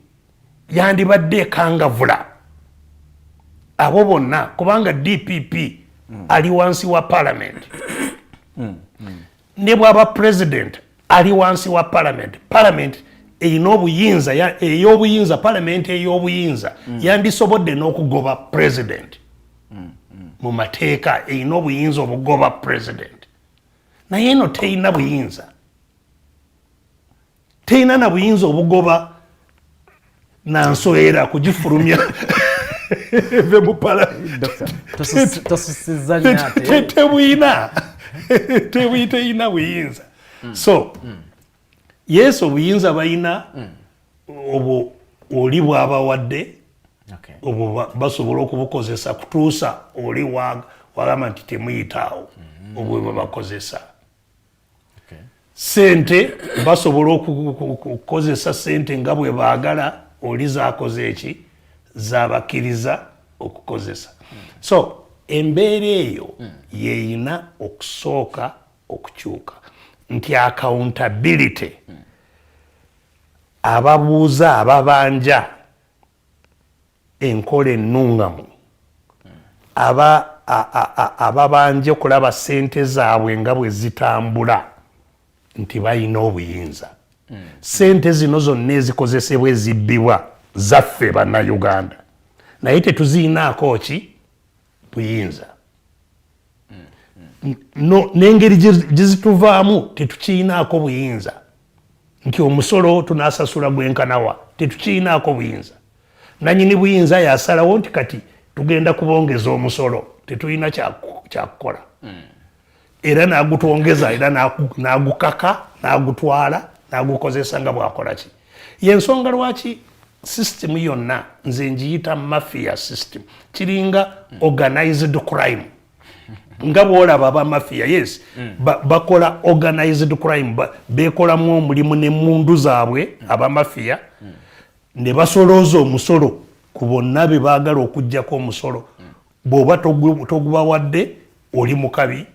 yandibadde ekangavula abo bonna, kubanga DPP ali wansi wa parliament ne bwaba president ali wansi wa parliament. Parliament eyina obuyinza ey'obuyinza, parliament ey'obuyinza yandisobodde n'okugoba president mu mateeka, eyina obuyinza obugoba president. Naye eno teyina buyinza, teyina na buyinza obugoba nanswera kugifulumya eve mu tebuyina buyinza. So yes, obuyinza bayina obwo oli bwabawadde obwo basobola okubukozesa kutuusa oli wagamba nti temuyitaawo obwo bwe bakozesa. Sente basobola okukozesa sente nga bwe baagala oli zaakoze eki zabakkiriza okukozesa. So embeera eyo yeeyina okusooka okukyuka nti accountability ababuuza ababanja enkola ennungamu ababanja okulaba sente zaabwe nga bwe zitambula nti bayina obuyinza. Sente zino zonna ezikozesebwa ezibbibwa zaffe bannayuganda naye tetuziinaako ki buyinza. N'engeri gye tetukiinaako buyinza nti omusolo tunaasasula gwenkanawa, tetukiinaako buyinza. Nannyini buyinza yasalawo nti kati tugenda kubongeza omusolo, tetulina kyakukola. Era n'agutwongeza era n'agukaka n'agutwala n'agukozesa nga bwakola ki. Y'ensonga lwaki system yonna nze njiyita mafia system, kiringa organized crime. Nga bwolaba aba mafia, yes, bakola organized crime, bekolamu omulimu n'emmundu zaabwe aba mafia ne basolooza omusolo ku bonna be baagala okuggyako omusolo. Bw'oba togubawadde oli mukabi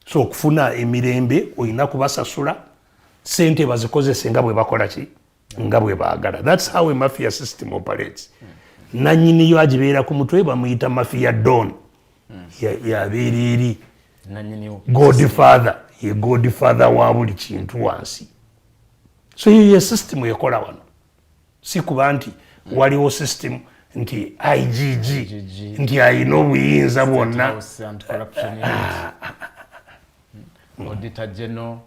so okufuna emirembe olina kubasasula sente bazikozese nga bwe bakola ki nga bwe baagala. That's how a mafia system operates. Nanyini yo agibeera ku mutwe bamuyita mafia don yabeera eri godfather ye godfather wa buli kintu wansi. So ye system ekola wano si kuba nti waliwo system nti IGG nti ayina obuyinza bwonna Auditor General.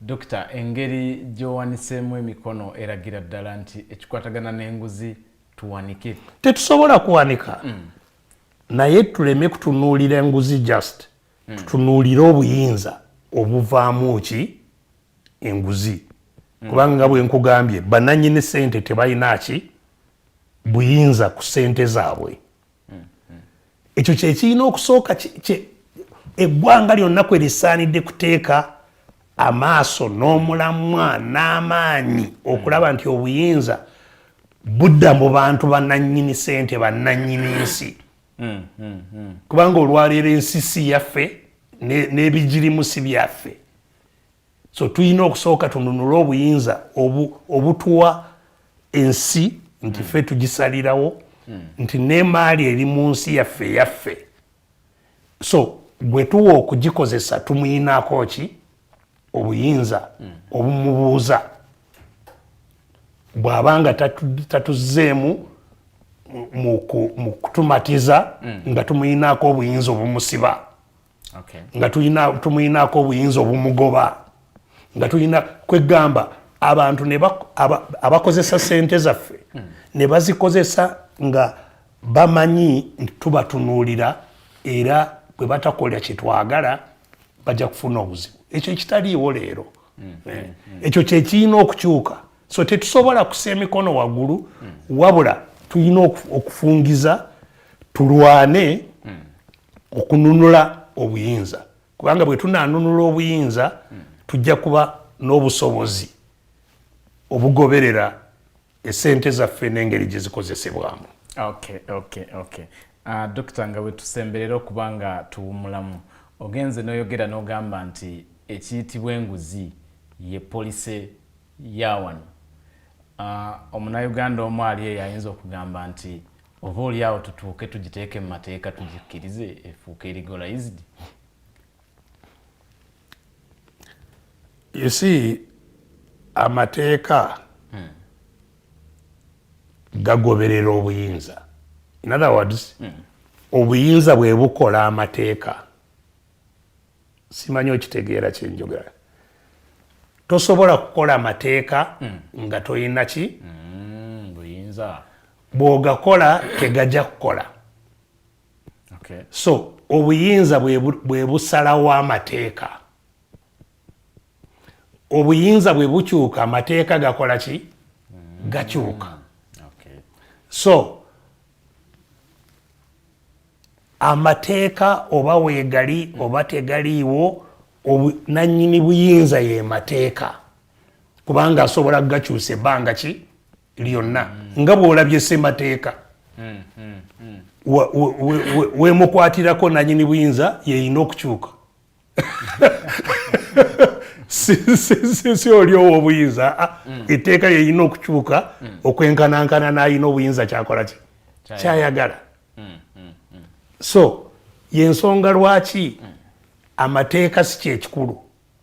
Dr. engeri gyowanisemu emikono eragira ddala nti ekikwatagana n'enguzi tuwanike. Tetusobola kuwanika naye tuleme kutunuulira enguzi just tutunuulire obuyinza obuvaamu ki enguzi kubanga bwe nkugambye bananyini sente tebalina ki buyinza ku sente zaabwe. Ekyo kyekirina okusooka eggwanga lyonna kwe lisaanidde kuteeka amaaso n'omulamwa n'amaanyi okulaba nti obuyinza budda mu bantu bannannyini sente bannannyini nsi. Kubanga olwaleero ensi si yaffe n'ebigirimu si byaffe. So tulina okusooka tununule obuyinza obutuwa ensi nti ffe tugisalirawo nti n'emaali eri mu nsi yaffe. So bwe tuwa okugikozesa tumuyinaako ki obuyinza obumubuuza bw'abanga tatuzzeemu mu kutumatiza nga tumuyinaako obuyinza obumusiba nga tumuyinaako obuyinza obumugoba nga tulina kwegamba abantu abakozesa sente zaffe ne bazikozesa nga bamanyi nti tubatunuulira era bwe batakolera kye twagala bajja kufuna obuzibu. Ekyo kitaliiwo leero. Ekyo kye kirina okukyuka. So tetusobola kussa emikono waggulu wabula tulina okufungiza tulwane okununula obuyinza kubanga bwe tunanunula obuyinza tujja kuba n'obusobozi obugoberera esente zaffe n'engeri gye zikozesebwamu. Okay. Dr. nga bwe tusemberera okubanga tuwumulamu ogenze n'oyogera n'ogamba nti ekiyitibwa enguzi ye polise ya wano. Omunnayuganda omu ali eyo ayinza okugamba nti oba oliawo tutuuke tugiteeke mu mateeka tugikkirize efuuke legalized. You see, amateeka gagoberera obuyinza. In other words, obuyinza bwe bukola amateeka. Simanyi okitegeera kye njogera. Tosobola kukola amateeka nga toyina ki buyinza. Bw'ogakola tegajja kukola. So obuyinza bwe busalawo amateeka. Obuyinza bwe bukyuka amateeka gakola ki gakyuka. So amateeka oba weegali oba tegaliiwo nanyini buyinza ye mateeka kubanga asobola gakyusa ebbanga ki lyonna nga bw'olabye ssemateeka weemukwatirako nanyini buyinza yeyina okukyuka. si oliowo obuyinza etteeka yeyina okukyuka okwenkanankana n'ayina obuyinza kyakola ki kyayagala. So yensonga lwaki amateeka si kyekikulu.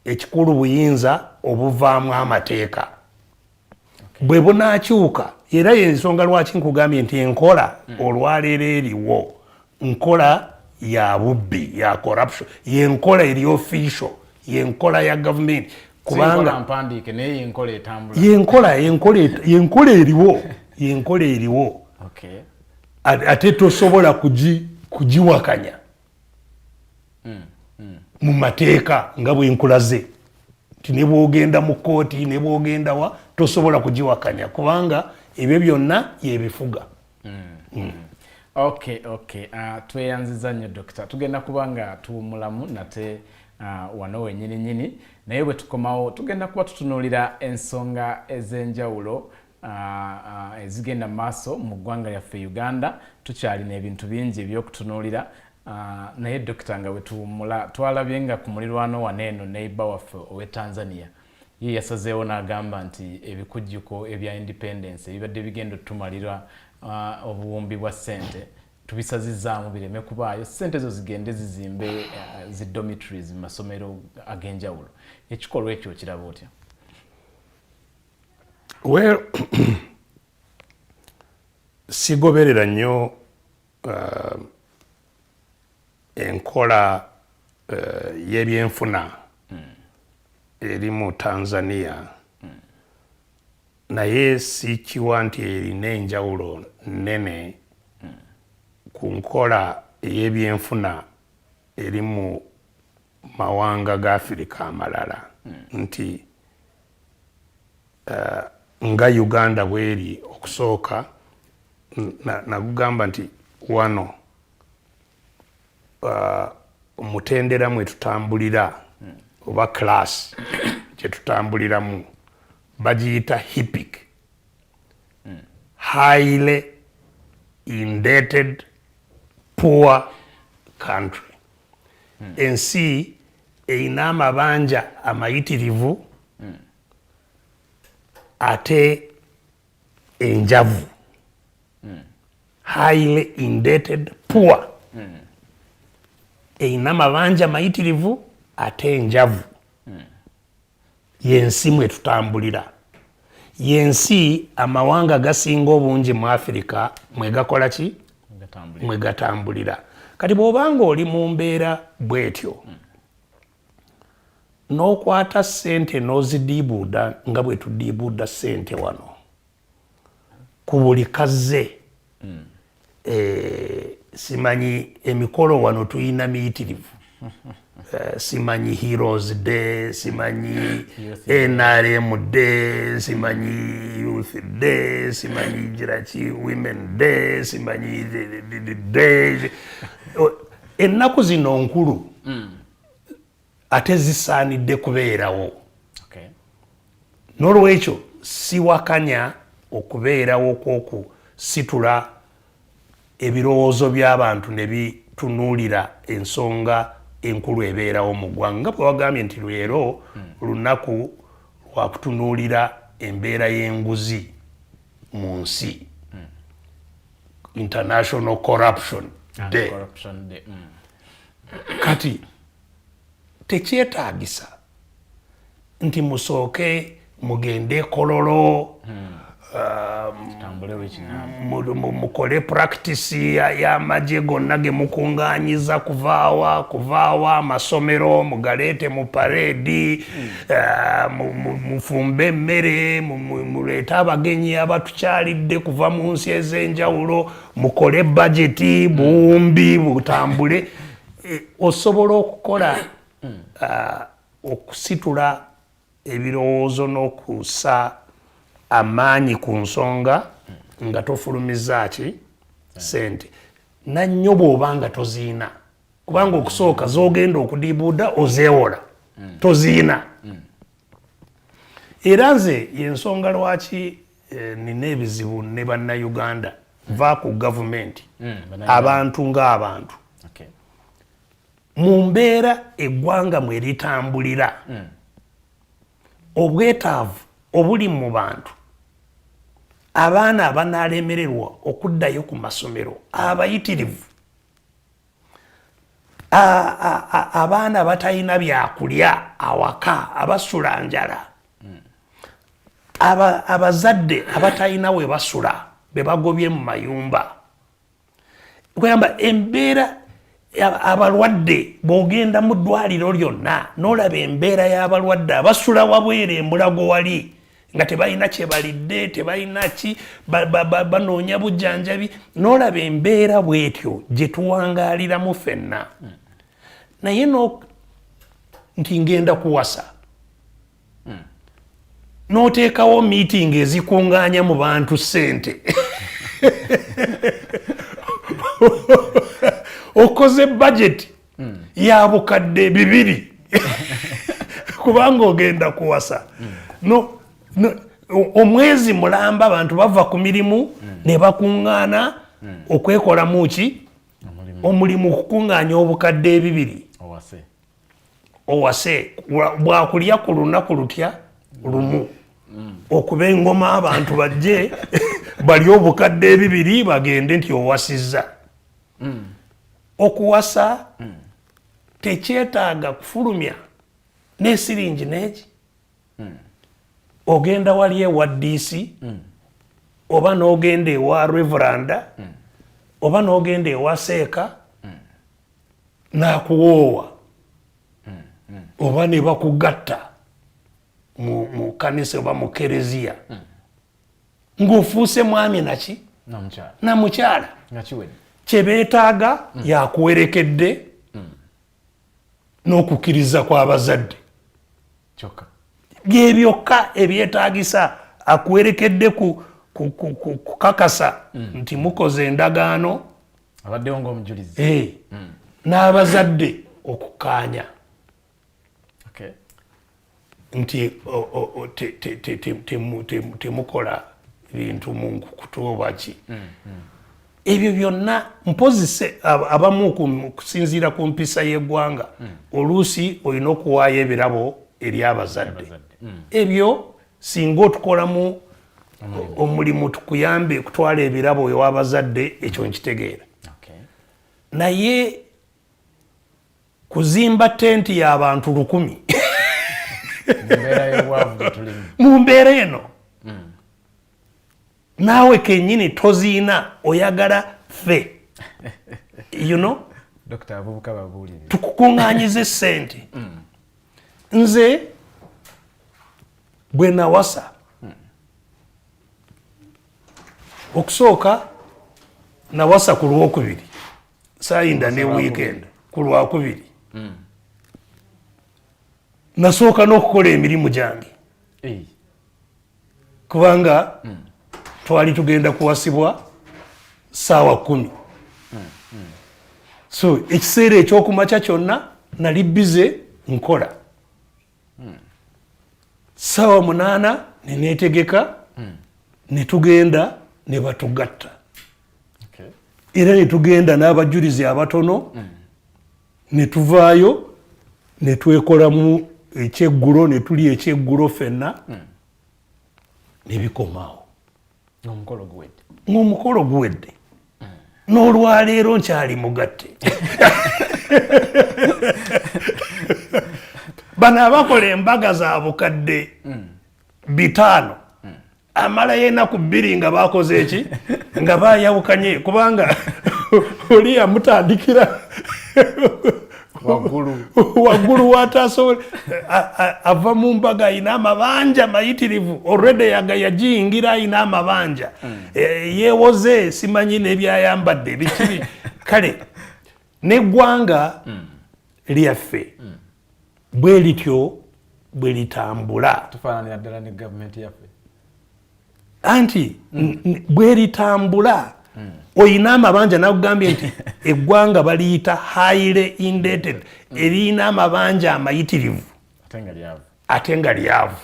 Ekikulu buyinza obuvaamu amateeka bwe bunaakyuka era yensonga lwaki nkugambye nti enkola olwaleero eriwo nkola ya bubbi ya corruption yenkola eri official yenkola ya government kubanga mpandike naye yenkola etambula yenkola eriwo ate tosobola kugiwakanya mu mateeka nga bwenkulaze nti ne bwogenda mu kooti ne bwogenda wa tosobola kugiwakanya kubanga ebyo byonna yebifuga. Okay. Tweyanziza nnyo Dr. Tugenda kubanga tuwumulamu nate wano wenyini naye bwe tukomawo tugenda kuba tutunuulira ensonga ez'enjawulo ezigenda maaso mu ggwanga lyaffe Uganda. Tukyalina ebintu bingi ebyokutunuulira naye dokita nga wetuwummula twalabye nga ku mulirwano waneeno neighbor waffe owe Tanzania ye yasazeewo n'agamba nti ebikujjuko ebya independence ebibadde bigenda otumalira obuwumbi bwa ssente tubisazizzaamu bireme kubaayo ssente zo zigende zizimbe zi dormitories mu masomero ag'enjawulo ekikolwa ekyo kiraba otya? Well, sigoberera nnyo enkola y'ebyenfuna eri mu Tanzania naye sikiwa nti erina enjawulo nnene ku nkola ey'ebyenfuna eri mu mawanga ga Afrika amalala nti nga Uganda bweri okusooka nagugamba nti wano mutendera mwe tutambulira oba class kye tutambuliramu bagiyita HIPIC, highly indebted poor country. Ensi eyina amabanja amayitirivu ate enjavu. Highly indebted poor. Eyina amabanja amayitirivu ate enjavu. Yensi mwe tutambulira. Yensi amawanga gasinga obungi mu Afrika mwe gakola ki? Mwe gatambulira. Kati bw'obanga oli mu mbeera bwetyo n'okwata ssente n'ozidiibuuda nga bwe tudiibuuda ssente wano ku buli kazze simanyi emikolo wano tuyina miyitirivu. Simanyi Heroes Day, simanyi NRM Day, simanyi Youth Day, simanyi jiraki Women Day, simanyi Day. Ennaku zino nkulu ate zisaanidde kubeerawo. N'olwekyo siwakanya okubeerawo kw'okusitula ebirowoozo by'abantu ne bitunuulira ensonga enkulu ebeerawo mu ggwanga. Bwe wagambye nti leero lunaku lwa kutunuulira embeera y'enguzi mu nsi, International Corruption Day. Kati tekyetaagisa nti musooke mugende Kololo mukole practice y'amagye gonna ge mukungaanyiza kuvaawa amasomero mugaleete mu paredi mufumbe emmere muleete abagenyi abatukyalidde kuva mu nsi ez'enjawulo mukole budgeti buwumbi butambule. Osobola okukola okusitula ebirowoozo n'okussa amaanyi ku nsonga nga tofulumiza ki ssente nannyo bw'obanga toziina, kubanga okusooka z'ogenda okudiibuuda ozeewola toziina. Era nze y'ensonga lwaki nina ebizibu ne bannayuganda va ku gavumenti abantu ng'abantu mu mbeera eggwanga mwe litambulira obwetaavu obuli mu bantu, abaana abanaalemererwa okuddayo ku masomero abayitirivu, abaana batalina byakulya awaka abasula njala, abazadde abatalina we basula be bagobye mu mayumba. Kugamba embeera abalwadde bw'ogenda mu ddwaliro lyonna n'olaba embeera y'abalwadde abasula wabwere embulago wali nga tebalina kye balidde, tebalina ki, banoonya bujjanjabi, n'olaba embeera bw'etyo gye tuwangaaliramu ffenna. Naye nti ngenda kuwasa n'oteekawo meeting ezikuŋŋaanya mu bantu ssente okoze budget ya bukadde 2 kubanga ogenda kuwasa. Omwezi mulamba abantu bava ku mirimu ne bakuŋŋaana okwekolamu ki omulimu okukuŋŋaanya obukadde 2 owase bwakulya ku lunaku lutya lumu okuba engoma abantu bajje bali obukadde 2 bagende nti owasizza. Okuwasa tekyetaaga kufulumya n'esiringi n'eki. Ogenda wali ewa DC oba n'ogenda ewa reveranda oba n'ogenda ewa seeka n'akuwoowa oba ne bakugatta mu kanisa oba mu kereziya ng'ofuuse mwami naki na mukyala kye beetaaga yakuwerekedde n'okukkiriza kw'abazadde bye byokka ebyetaagisa akuwerekedde kukakasa nti mukoze endagaano abaddewo ng'omujulizi n'abazadde okukkaanya nti temukola bintu mu nkukutu oba ki. Ebyo byonna mpozise abamu kusinziira ku mpisa y'eggwanga oluusi olina okuwaayo ebirabo eri abazadde. Ebyo singa otukolamu omulimu tukuyambe kutwala ebirabo ew'abazadde ekyo nkitegeera. Naye kuzimba tenti y'abantu 100 mu mbeera eno naawe kennyini toziina oyagala ffe tukukuŋŋaanyize ssente. Nze bwe nawasa okusooka nawasa ku Lwokubiri saayinda ne weekend ku Lwakubiri nasooka n'okukola emirimu gyange kubanga twali tugenda kuwasibwa ssaawa 10. So ekiseera ekyokumakya kyonna nali bize nkola. Ssaawa 8 ne neetegeka ne tugenda ne batugatta era ne tugenda n'abajulizi abatono ne tuvaayo ne twekolamu ekyeggulo ne tulya ekyeggulo ffenna ne bikomaawo ng'omukolo guwedde n'olwaleero nkyali mugatte. Bano abakola embaga za bukadde 5 amalayo ennaku 2 nga bakoze eki nga bayawukanye kubanga oli yamutandikira waggulu watasobola ava mu mbaga ayina amabanja mayitirivu already yagiyingira ayina amabanja yeewoze simanyi n'ebyayambadde bikiri kale n'eggwanga lyaffe bwe lityo bwe litambula tufaananira ddala ne gavumenti yaffe anti bwe litambula oyina amabanja nakugambye nti eggwanga baliyita highly indebted erina amabanja amayitirivu ate nga lyavu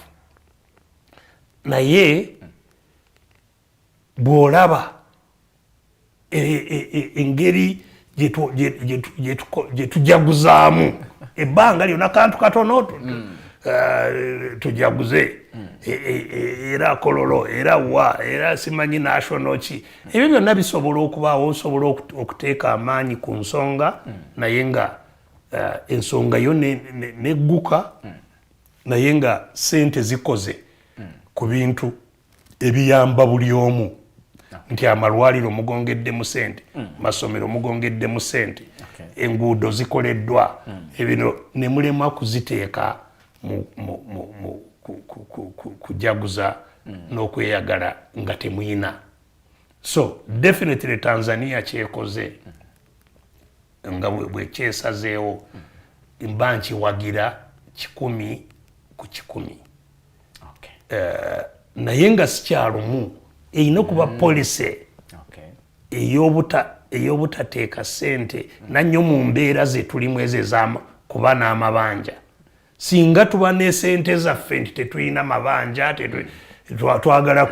naye bw'olaba engeri gye tujaguzaamu ebbanga lyonna kantu katono tujaguze era kololo era wa era simanyi national ki ebyo byonna bisobola okubaawo osobola okuteeka amaanyi ku nsonga naye nga ensonga yo negguka naye nga ssente zikoze ku bintu ebiyamba buli omu nti amalwaliro mugongeddemu ssente masomero mugongeddemu ssente enguudo zikoleddwa ebino ne mulema kuziteeka kujaguza n'okweyagala nga temuyina. So definitely Tanzania kyekoze nga bwe kyesazeewo mba nkiwagira 100 ku 100 naye nga sikyalumu erina kuba policy ey'obutateeka ssente nannyo mu mbeera ze tulimu ezo kuba n'amabanja. Singa tuba ne ssente zaffe nti tetulina mabanja twagala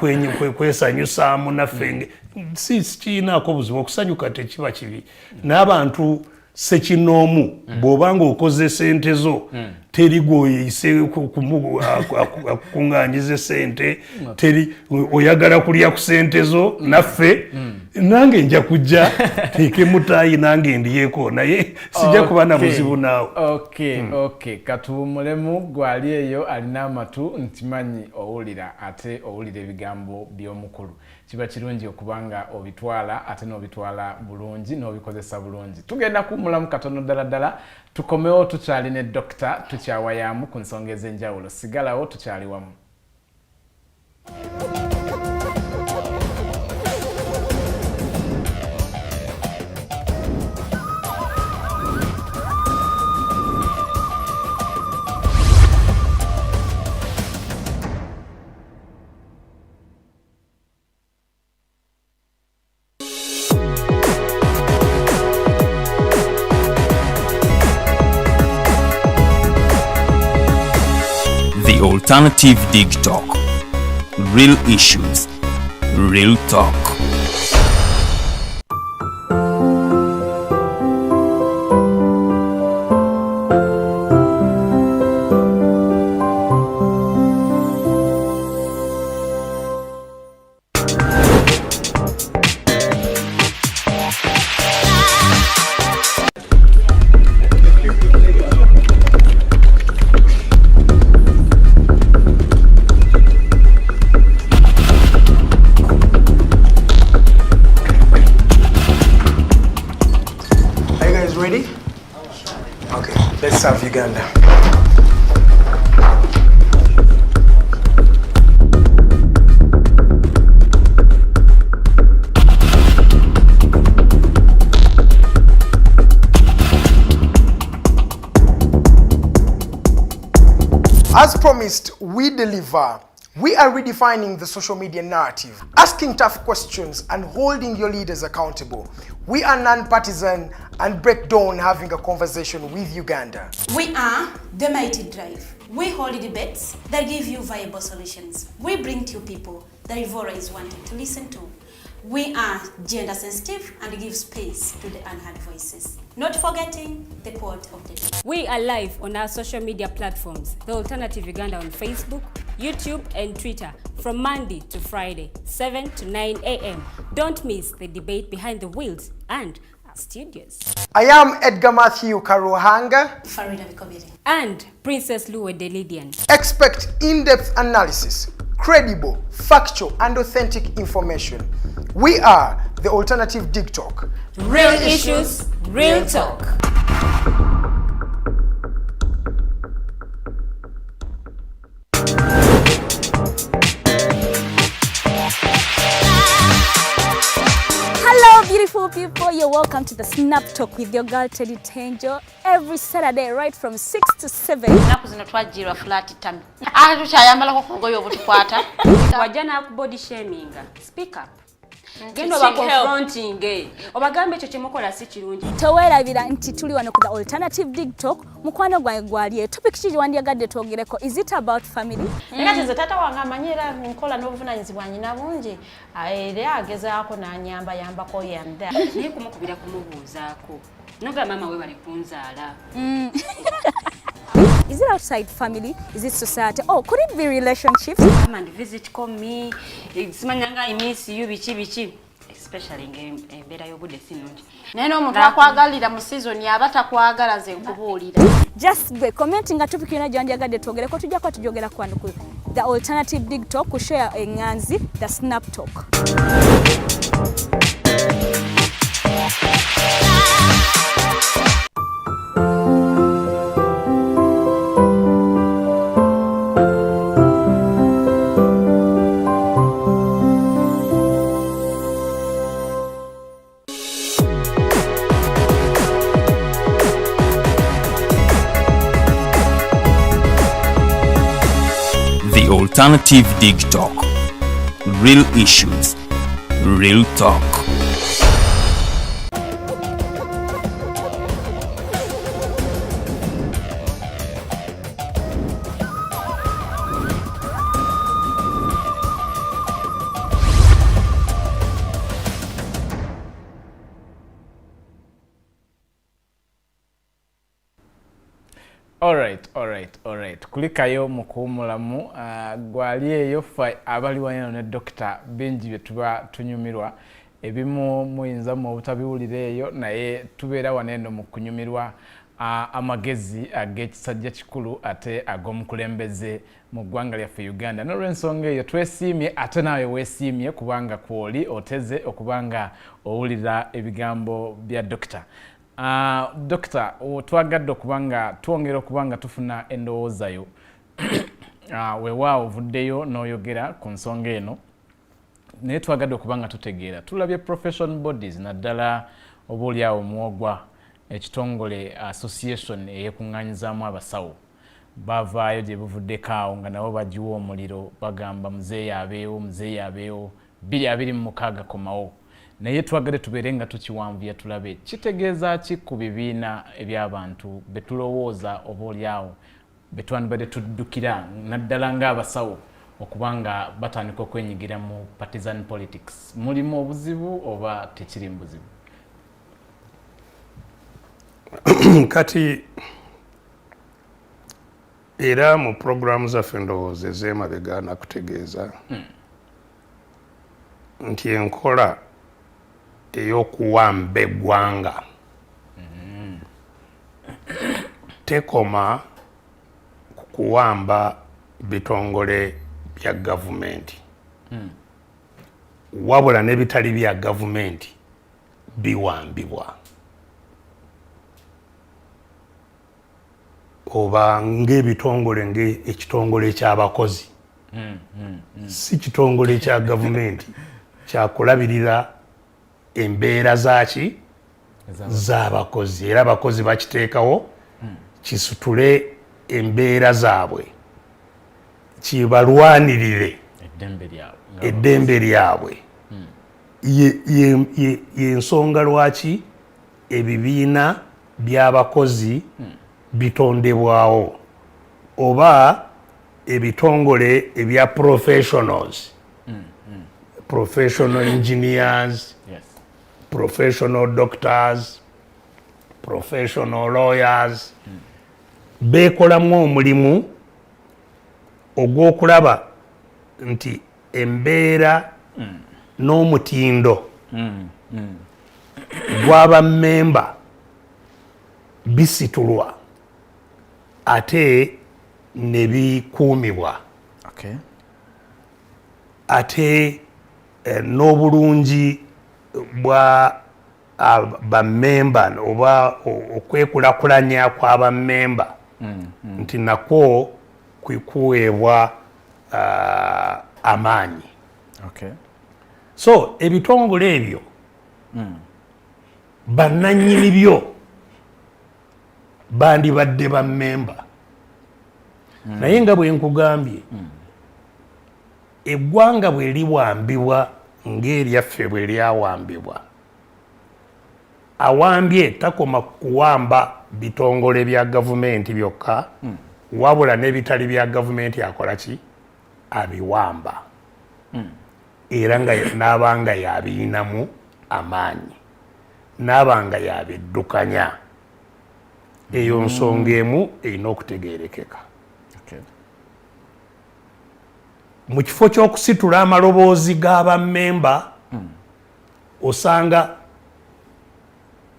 kwesanyusaamu naffe si kiinaako buzibu okusanyuka tekiba kibi n'abantu sekinoomu bw'obanga okoze sente zo teri gwoyeyise kukuŋŋaanyiza sente teri oyagala kulya ku sente zo naffe nange nja kujja teeke mutaayi nange ndiyeeko naye sijja kuba na buzibu naawe. Okay. Katuwumulemu gwali eyo alina amatu ntimanyi owulira ate owulira ebigambo by'omukulu kiba kirungi okubanga obitwala ate n'obitwala bulungi n'obikozesa bulungi. Tugenda kuwumulamu katono ddala tukomewo tukyali ne dokita tukyawayamu ku nsonga ez'enjawulo sigalawo tukyali wamu. Alternative Digitalk. Real issues, real talk. South Uganda. As promised, we deliver. We are redefining the social media narrative, asking tough questions and holding your leaders accountable. We are non-partisan and break down having a conversation with Uganda. We are the Mighty Drive. We hold debates that give you viable solutions. We bring to you people that Ivora is wanting to listen to. We are gender sensitive and give space to the unheard voices. Not forgetting the quote of the day. We are live on our social media platforms, The Alternative Uganda on Facebook, YouTube and Twitter from Monday to Friday, 7 to 9 a.m. Don't miss the debate behind the wheels and our studios. I am Edgar Matthew Karuhanga Farida Vikobiri and Princess Luwe Delidian. Expect in-depth analysis, credible, factual and authentic information. We are the Alternative Digitalk. Real issues, real talk. Hello beautiful people, you're welcome to the Snap Talk with your girl Teddy Tenjo every Saturday right from 6 to 7. Naku zino twajirwa flat tummy. Tukyayambala ko ngoyo obutukwata. Wajana ku body shaming. Speak up. Gendo ba confronting obagambe ekyo kyemukola si kirungi. Towerabira nti tuli wano ku the Alternative Digitalk mukwano gwange gwali topic kiri wandiyagadde twogereko. Is it about family? Nga nze tata wange amanyira nkola n'obuvunanyizibwa nyina bungi era agezaako n'anyamba yambako yanda. Naye kumukubira kumubuuzaako. Noga mama we bali kunzaala. Is it outside family? Is it society? Oh, could it be relationships? Come and visit, call me. Simanyanga I miss you bichi. Especially embeera y'obudde sinungi. Naye n'omuntu akwagalira mu season yaba takwagala ze nkubuulira. Just be commenting nga topic yona gyanjagadde twogereko tujja kwa tujogera kwano ku the Alternative Digitalk ku share enganzi the Snap Talk. Alternative Digitalk. Real issues, real talk. Alright. Kulikayo mukuumulamu gwali eyo ffe abali wano ne Dr. Benji bye tuba tunyumirwa ebimu muyinza mu obutabiwulira eyo naye tubeera waneno mu kunyumirwa amagezi ag'ekisajja kikulu ate ag'omukulembeze mu ggwanga lyaffe Uganda. N'olw'ensonga eyo twesiimye ate naawe weesiimye kubanga kwoli oteze okubanga owulira ebigambo bya Dokita. Dokita, twagadde okubanga twongera okubanga tufuna endowoozayo weewaawo ovuddeyo n'oyogera ku nsonga eno naye twagadde okubanga tutegeera tulabye profession bodies naddala obaolyawo muwogwa ekitongole association eyekuŋŋaanyizaamu abasawo bavaayo gye buvuddeko awo nga nabo bagiwa omuliro bagamba muzeeyi abeewo 2026 komawo naye twagadde tubeere nga tukiwanvuya tulabe kitegeeza ki ku bibiina eby'abantu be tulowooza obaolyawo be twandibadde tuddukira naddala ng'abasawo okubanga batandika okwenyigira mu partisan politics. Mulimu obuzibu oba tekiri mu buzibu? Kati era mu programu zaffe ndowooza ez'emabega nakutegeeza nti enkola ey'okuwamba eggwanga tekoma ku kuwamba bitongole bya gavumenti wabula n'ebitali bya gavumenti biwambibwa oba ng'ebitongole ng'ekitongole eky'abakozi si kitongole kya gavumenti kyakulabirira embeera zaki z'abakozi era abakozi bakiteekawo kisitule embeera zaabwe kibalwanirire eddembe lyabwe y'ensonga lwaki ebibiina by'abakozi bitondebwawo oba ebitongole ebya professionals professional engineers professional doctors professional lawyers beekolamu omulimu ogw'okulaba nti embeera n'omutindo gw'abammemba bisitulwa ate ne bikuumibwa ate n'obulungi bwa bammemba oba okwekulakulanya kw'abammemba nti nakwo kwekuweebwa amaanyi. So ebitongole ebyo bannannyini byo bandibadde bammemba naye nga bwe nkugambye eggwanga bwe liwambibwa ng'eryaffe bwe lyawambibwa awambye takoma kuwamba bitongole bya gavumenti byokka wabula n'ebitali bya gavumenti akola ki abiwamba era nga n'abanga yabiyinamu amaanyi n'abanga yabiddukanya eyo nsonga emu erina okutegeerekeka mu kifo ky'okusitula amaloboozi g'abammemba osanga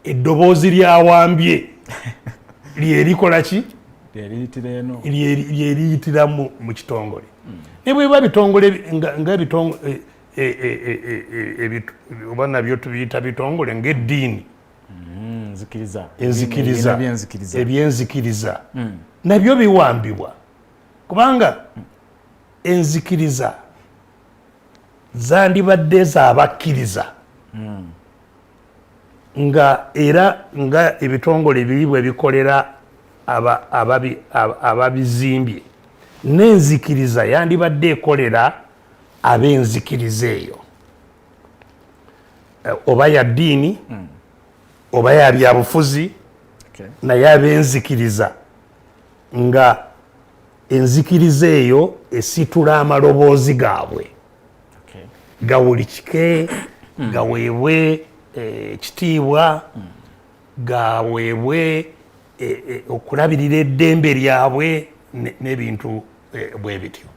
eddoboozi lyawambye lyerikola ki lyeriyitira mu kitongole ne bweba bitongole oba nabyo tubiyita bitongole ng'eddiini ebyenzikiriza nabyo biwambibwa kubanga enzikiriza zandibadde z'abakkiriza nga era nga ebitongole biri bwe bikolera ababizimbye n'enzikiriza yandibadde ekolera ab'enzikiriza eyo oba ya ddiini oba ya byabufuzi naye ab'enzikiriza nga enzikiriza eyo esitula amaloboozi gaabwe gawulikike gaweebwe ekitiibwa gaweebwe okulabirira eddembe lyabwe n'ebintu bwe bityo.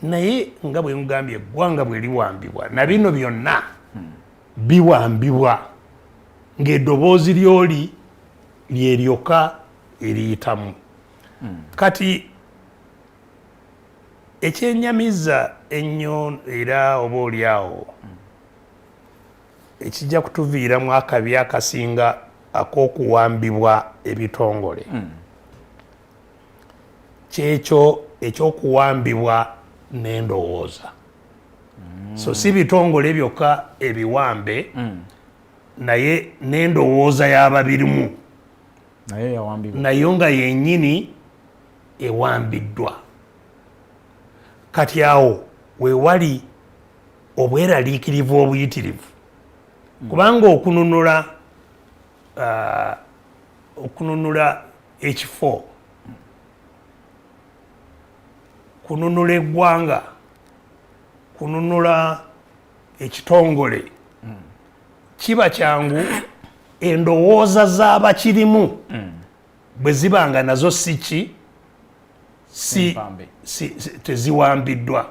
Naye nga bwe ngambye eggwanga bwe liwambibwa na bino byonna biwambibwa ng'eddoboozi ly'oli lyeryoka eriyitamu. Kati ekyennyamiza ennyo era oba oliawo ekijja kutuviiramu akabi akasinga ak'okuwambibwa ebitongole kyekyo ekyokuwambibwa n'endowooza. So si bitongole byokka ebiwambe naye n'endowooza y'ababirimu nayo nga yennyini ewambiddwa. Kati awo weewali obweraliikirivu obuyitirivu kubanga okununula ekifo, kununula eggwanga, kununula ekitongole kiba kyangu endowooza z'abakirimu bwe zibanga nazo teziwambiddwa.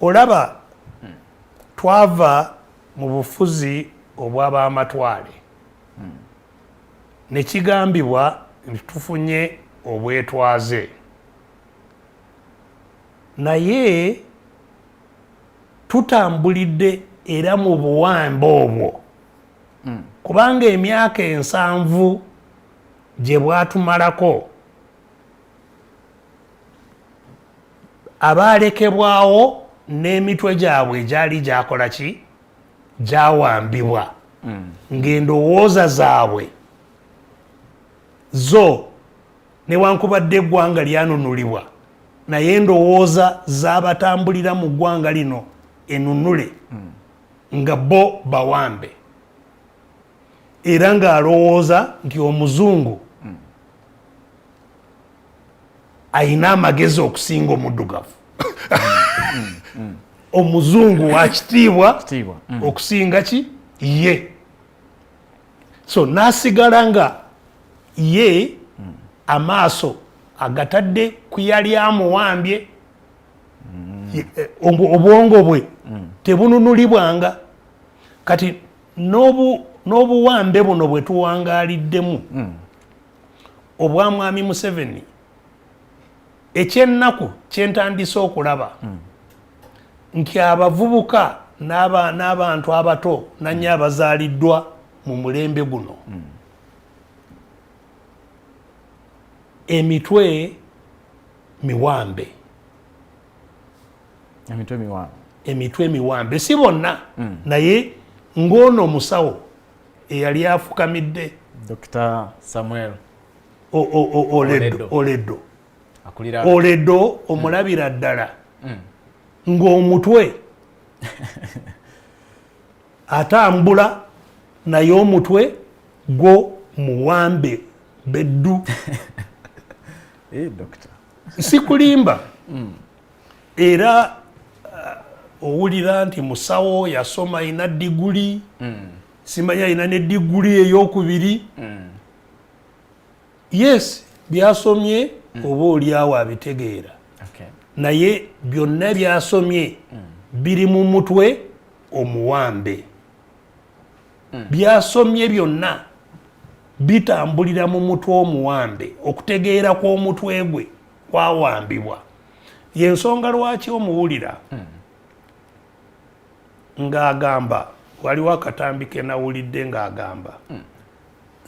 Olaba twava mu bufuzi obw'ab'amatwale ne kigambibwa tufunye obwetwaze, naye tutambulidde era mu buwambe obwo kubanga emyaka 7 gye bwatumalako abaalekebwawo n'emitwe gyabwe egyali gyakola ki gyawambibwa ng'endowooza zaabwe zo newankubadde eggwanga lyanunulibwa naye endowooza z'abatambulira mu ggwanga lino enunule nga bo bawambe era ng'alowooza nti omuzungu ayina amagezi okusinga omuddugavu. Omuzungu wakitiibwa okusinga ki ye. So n'asigala nga ye amaaso agatadde ku yali amuwambye, obwongo bwe tebununulibwanga. Kati n'obuwambe buno bwe tuwangaaliddemu obwa mwami Museveni, ekyennaku kyentandise okulaba nti abavubuka n'abantu abato nanye abazaaliddwa mu mulembe guno emitwe miwambe. Emitwe miwambe si bonna naye ng'ono omusawo eyali afukamidde Dr Samuel Oledo Oledo omulabira ddala ng'omutwe atambula naye omutwe gwo muwambe beddu. Si kulimba era owulira nti musawo yasoma ayina diguli, simanya ayina ne diguli ey'okubiri. Yes, byasomye oba oliawo abitegeera naye byonna byasomye biri mu mutwe omuwambe. Byasomye byonna bitambulira mu mutwe omuwambe. Okutegeera kw'omutwe gwe kwawambibwa. Y'ensonga lwaki omuwulira ng'agamba, waliwo akatambi ke nawulidde ng'agamba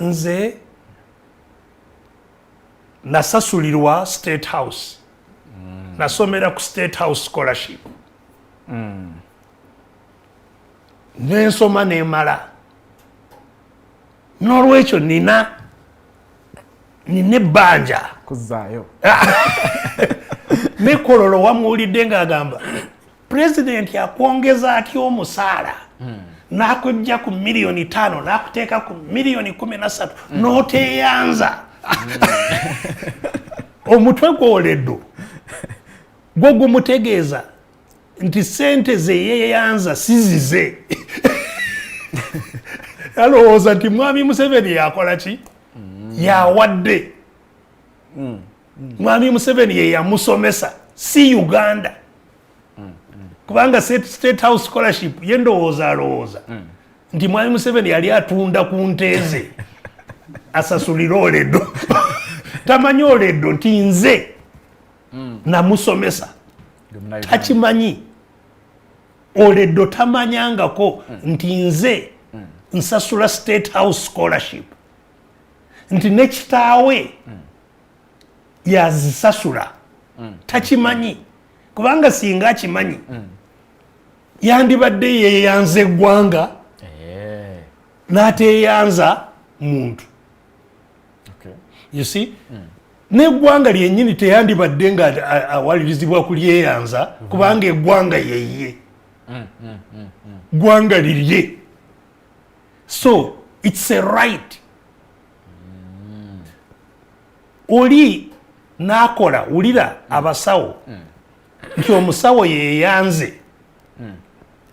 nze nasasulirwa State House, nasomera ku State House scholarship, nensoma nemala, n'olwekyo nina ebbanja kuzaayo. Ne Kololo wamuwulidde ng'agamba President yakwongeza atya omusaala n'akujja ku $5,000,000 n'akuteeka ku $13,000,000 n'oteeyanza. Omutwe gw'Oledo gwo gumutegeeza nti sente ze yeeyanza sizize. Alowooza nti mwami Museveni yakola ki? yawadde mwami Museveni ye yamusomesa si Uganda kubanga State House Scholarship ye ndowooza alowooza nti mwami Museveni yali atunda ku nteeze asasulira Oledo tamanyi Oledo nti nze namusomesa takimanyi Oledo tamanyangako nti nze nsasula State House Scholarship nti nekitaawe yazisasula takimanyi kubanga singa akimanyi yandibadde yeyanze eggwanga n'ateyanza muntu. You see? N'eggwanga lyennyini teyandibadde nga awalirizibwa kulyeyanza kubanga eggwanga yeye ggwanga lirye. So it's a right. Oli nakola ulira abasawo nti omusawo yeyanze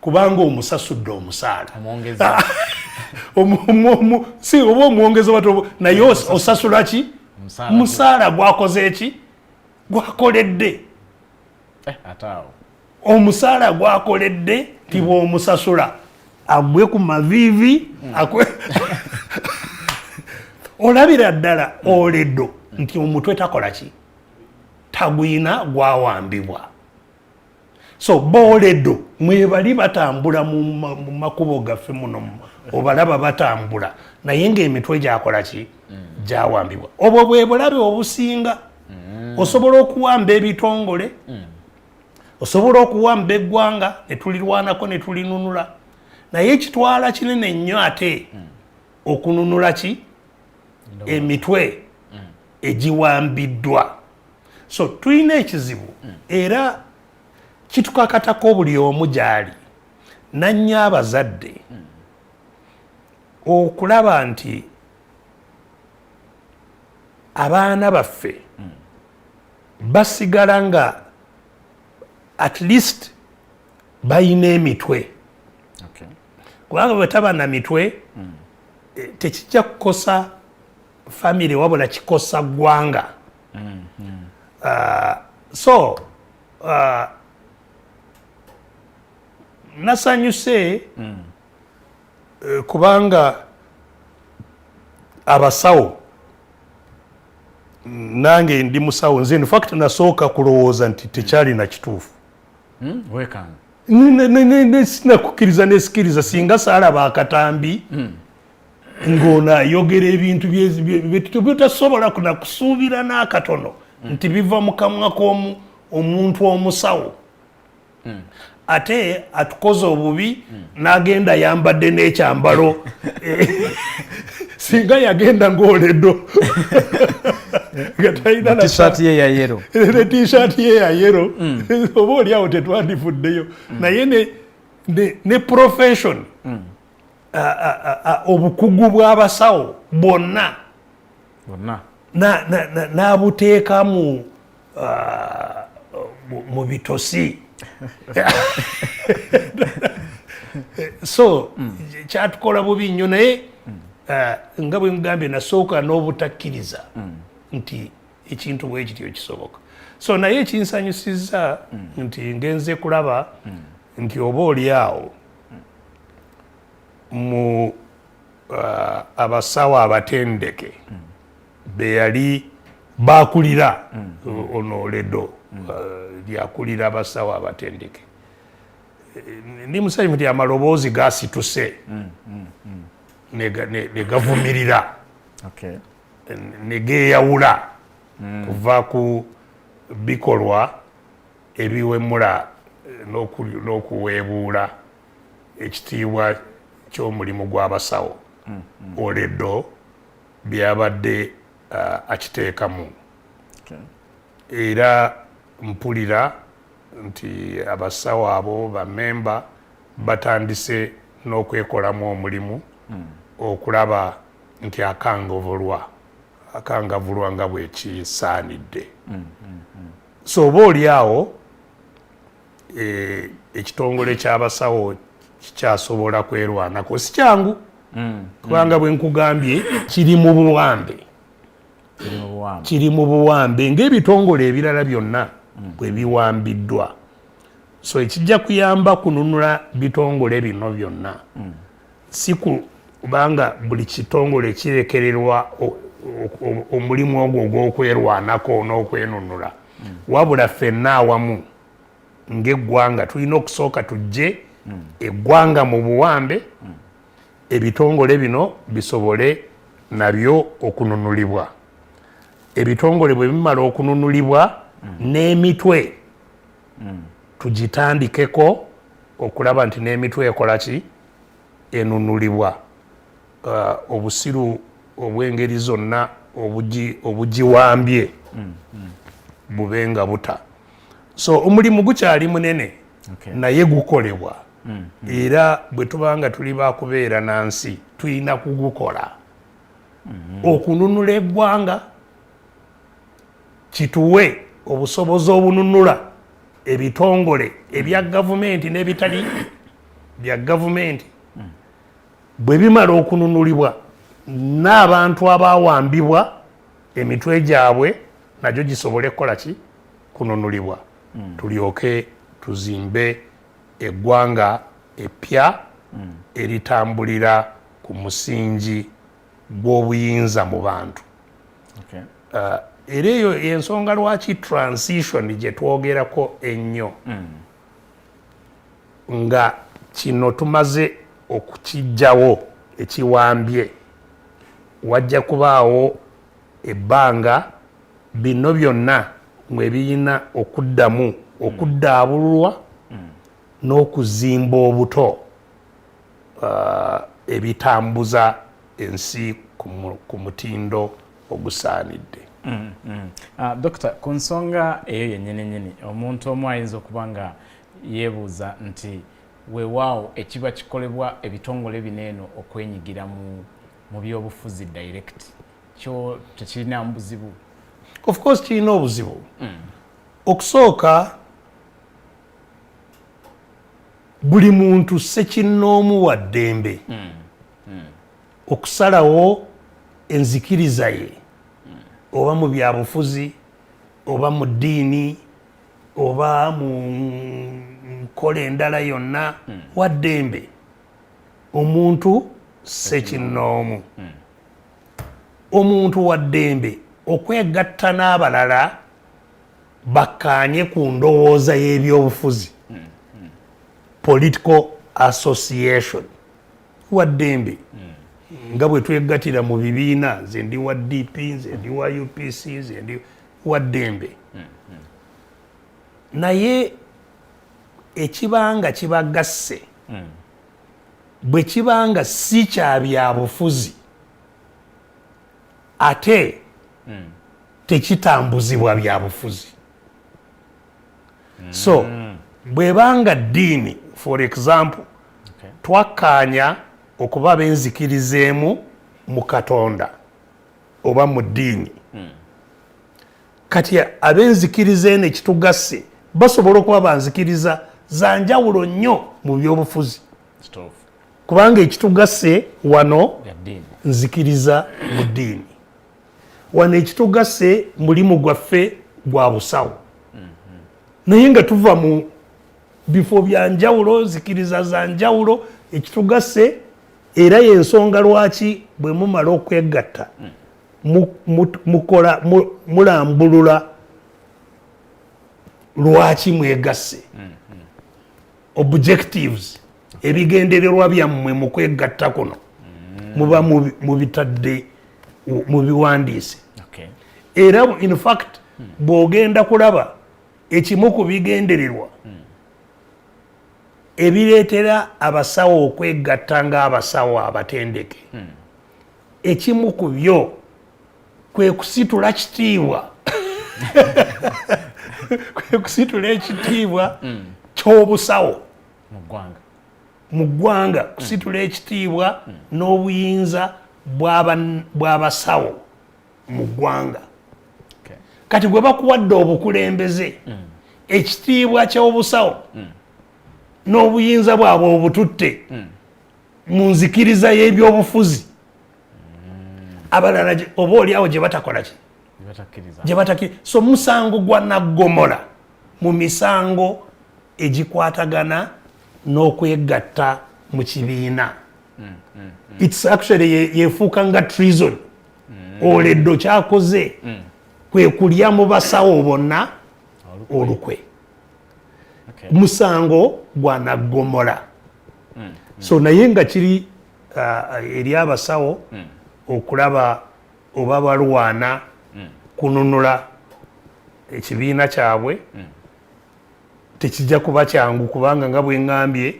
kubanga omusasudde omusaala si oba omwongeza bato naye osasula ki musaala gwakoze eki gwakoledde omusaala gwakoledde ti bw'omusasula agwe ku maviivi olabira ddala Oledo nti omutwe takola ki tagwina gwawambibwa. So Oledo mwebali batambula mu makubo gaffe muno obalaba batambula naye ng'emitwe gyakola ki gyawambibwa. Obwo bwe bulabe obusinga. Osobola okuwamba ebitongole, osobola okuwamba eggwanga ne tulirwanako ne tulinunula, naye ekitwala kinene nnyo ate okununula ki emitwe egiwambiddwa. So tulina ekizibu era kitukakatako buli omu gyali nannyo abazadde okulaba nti abaana baffe basigala nga at least bayina emitwe. Kubanga bwe taba na mitwe tekijja kukosa family wabula kikosa ggwanga. Nasanyuse kubanga abasawo nange ndi musawo nze in fact nasooka kulowooza nti tekyali na kituufu. Sinakukiriza nesikiriza singa saalaba akatambi ng'onaayogera ebintu byetasobola kusuubira n'akatono nti biva mu kamwa k'omuntu omusawo. Ate atukoze obubi n'agenda yambadde n'ekyambalo singa yagenda ng'Oledo t-shirt ye ya yero oba oli awo tetwandifuddeyo naye ne profession obukugu bw'abasawo bonna n'abuteeka mu bitosi. So kyatukola bubi nnyo naye nga bwe mugambye nasooka n'obutakkiriza nti ekintu bwe kityo kisoboka. So naye ekinsanyusizza nti ngenze kulaba nti oba oli awo mu abasawo abatendeke be yali bakulira ono Oledo lyakulira abasawo abatendeke ndi musanyufu nti amaloboozi gasituse ne gavumirira ne geeyawula kuva ku bikolwa ebiwemula n'okuweebuula ekitiibwa ky'omulimu gw'abasawo Oledo byabadde akiteekamu. Era mpulira nti abasawo abo bamemba batandise n'okwekolamu omulimu okulaba nti akangavulwa nga bwe kisaanidde. So oba oli awo ekitongole ky'abasawo kikyasobola kwerwanako si kyangu kubanga bwe nkugambye kiri mu buwambe kiri mu buwambe ng'ebitongole ebirala byonna bwe biwambiddwa. So ekijja kuyamba kununula bitongole bino byonna si kubanga buli kitongole kirekererwa omulimu ogwo ogw'okwerwanako n'okwenunula wabula ffenna awamu ng'eggwanga tulina okusooka tujje eggwanga mu buwambe ebitongole bino bisobole nabyo okununulibwa. Ebitongole bwe bimala okununulibwa n'emitwe tugitandikeko okulaba nti n'emitwe ekola ki enunulibwa. Obusiru obw'engeri zonna obugiwambye bube nga buta. So omulimu gukyali munene naye gukolebwa era bwe tubanga tuli bakubeera na nsi tulina kugukola okununula eggwanga kituwe obusobozi obununula ebitongole ebya gavumenti n'ebitali bya gavumenti bwe bimala okununulibwa n'abantu abawambibwa emitwe gyabwe nagyo gisobole kukola ki kununulibwa tulyoke tuzimbe eggwanga epya eritambulira ku musingi gw'obuyinza mu bantu. Era eyo ensonga lwaki transition gye twogerako ennyo nga kino tumaze okukijjawo ekiwambye wajja kubaawo ebbanga bino byonna mwe birina okuddamu okuddaabululwa n'okuzimba obuto ebitambuza ensi ku mutindo ogusaanidde. Dokita, ku nsonga eyo yennyini omuntu omu ayinza okuba nga yeebuuza nti weewaawo ekiba kikolebwa ebitongole bineeno okwenyigira mu byobufuzi direct kyo tekirina buzibu? Of course kirina obuzibu. Okusooka buli muntu ssekinnoomu wa ddembe okusalawo enzikiriza ye oba mu byabufuzi oba mu ddiini oba mu nkola endala yonna wa ddembe. Omuntu ssekinnoomu omuntu wa ddembe okwegatta n'abalala bakkaanye ku ndowooza y'ebyobufuzi political association wa ddembe nga bwe twegattira mu bibiina nze ndi wa DP nze ndi wa UPC nze ndi wa ddembe naye ekibanga kibagasse bwe kibanga si kya byabufuzi ate tekitambuzibwa byabufuzi. So bwebanga ddiini for example twakkaanya okuba benzikirizeemu mu Katonda oba mu ddiini kati abenzikiriza eno ekitugasse basobola okuba banzikiriza za njawulo nnyo mu byobufuzi kubanga ekitugasse wano nzikiriza mu ddiini wano ekitugasse mulimu gwaffe gwa busawo naye nga tuva mu bifo bya njawulo zikiriza za njawulo ekitugasse era y'ensonga lwaki bwe mumala okwegatta mukola mulambulula lwaki mwegasse objectives ebigendererwa byammwe mu kwegatta kuno muba mubitadde mu biwandiise era in fact bw'ogenda kulaba ekimu ku bigendererwa ebireetera abasawo okwegatta ng'abasawo abatendeke ekimu ku byo kwe kusitula kitiibwa kwe kusitula ekitiibwa ky'obusawo mu ggwanga kusitula ekitiibwa n'obuyinza bw'abasawo mu ggwanga kati gwe bakuwadde obukulembeze ekitiibwa ky'obusawo n'obuyinza bwabwe obututte mu nzikiriza y'ebyobufuzi abalala oba oliawo gye batakola ki gye batakkiriza. So musango gwa naggomola mu misango egikwatagana n'okwegatta mu kibiina. It's actually yefuuka nga treason. Oledo kyakoze kwe kulya mu basawo bonna olukwe. Musango gwa naggomola. So naye nga kiri eri abasawo okulaba oba balwana kununula ekibiina kyabwe tekijja kuba kyangu kubanga nga bwe ngambye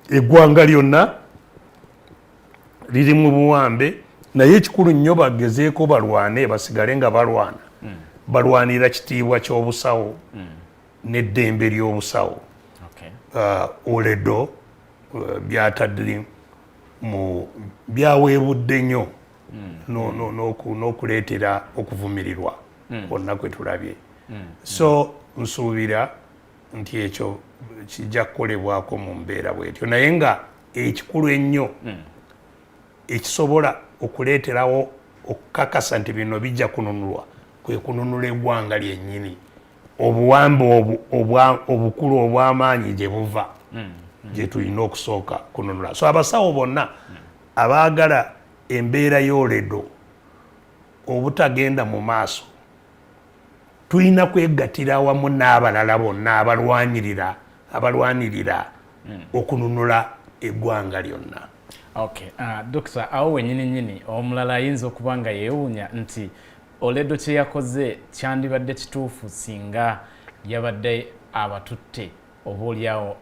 eggwanga lyonna liri mu buwambe naye ekikulu nnyo bagezeeko balwane basigale nga balwana balwanira kitiibwa ky'obusawo n'eddembe ly'obusawo. Oledo byatadde mu byaweebudde nnyo n'okuleetera okuvumirirwa kwonna kwe tulabye. So nsuubira nti ekyo kijja kukolebwako mu mbeera bwetyo naye nga ekikulu ennyo ekisobola okuleeterawo okukakasa nti bino bijja kununulwa kwe kununula eggwanga lyennyini obuwambe obukulu obw'amaanyi gye buva gye tulina okusooka kununula. So abasawo bonna abaagala embeera y'Oledo obutagenda mu maaso tulina kwegattira awamu n'abalala bonna abalwanirira okununula eggwanga lyonna. Dr. awo wennyini omulala ayinza okuba nga yeewuunya nti Oledo kyeyakoze kyandibadde kituufu singa yabadde abatutte obaolyawo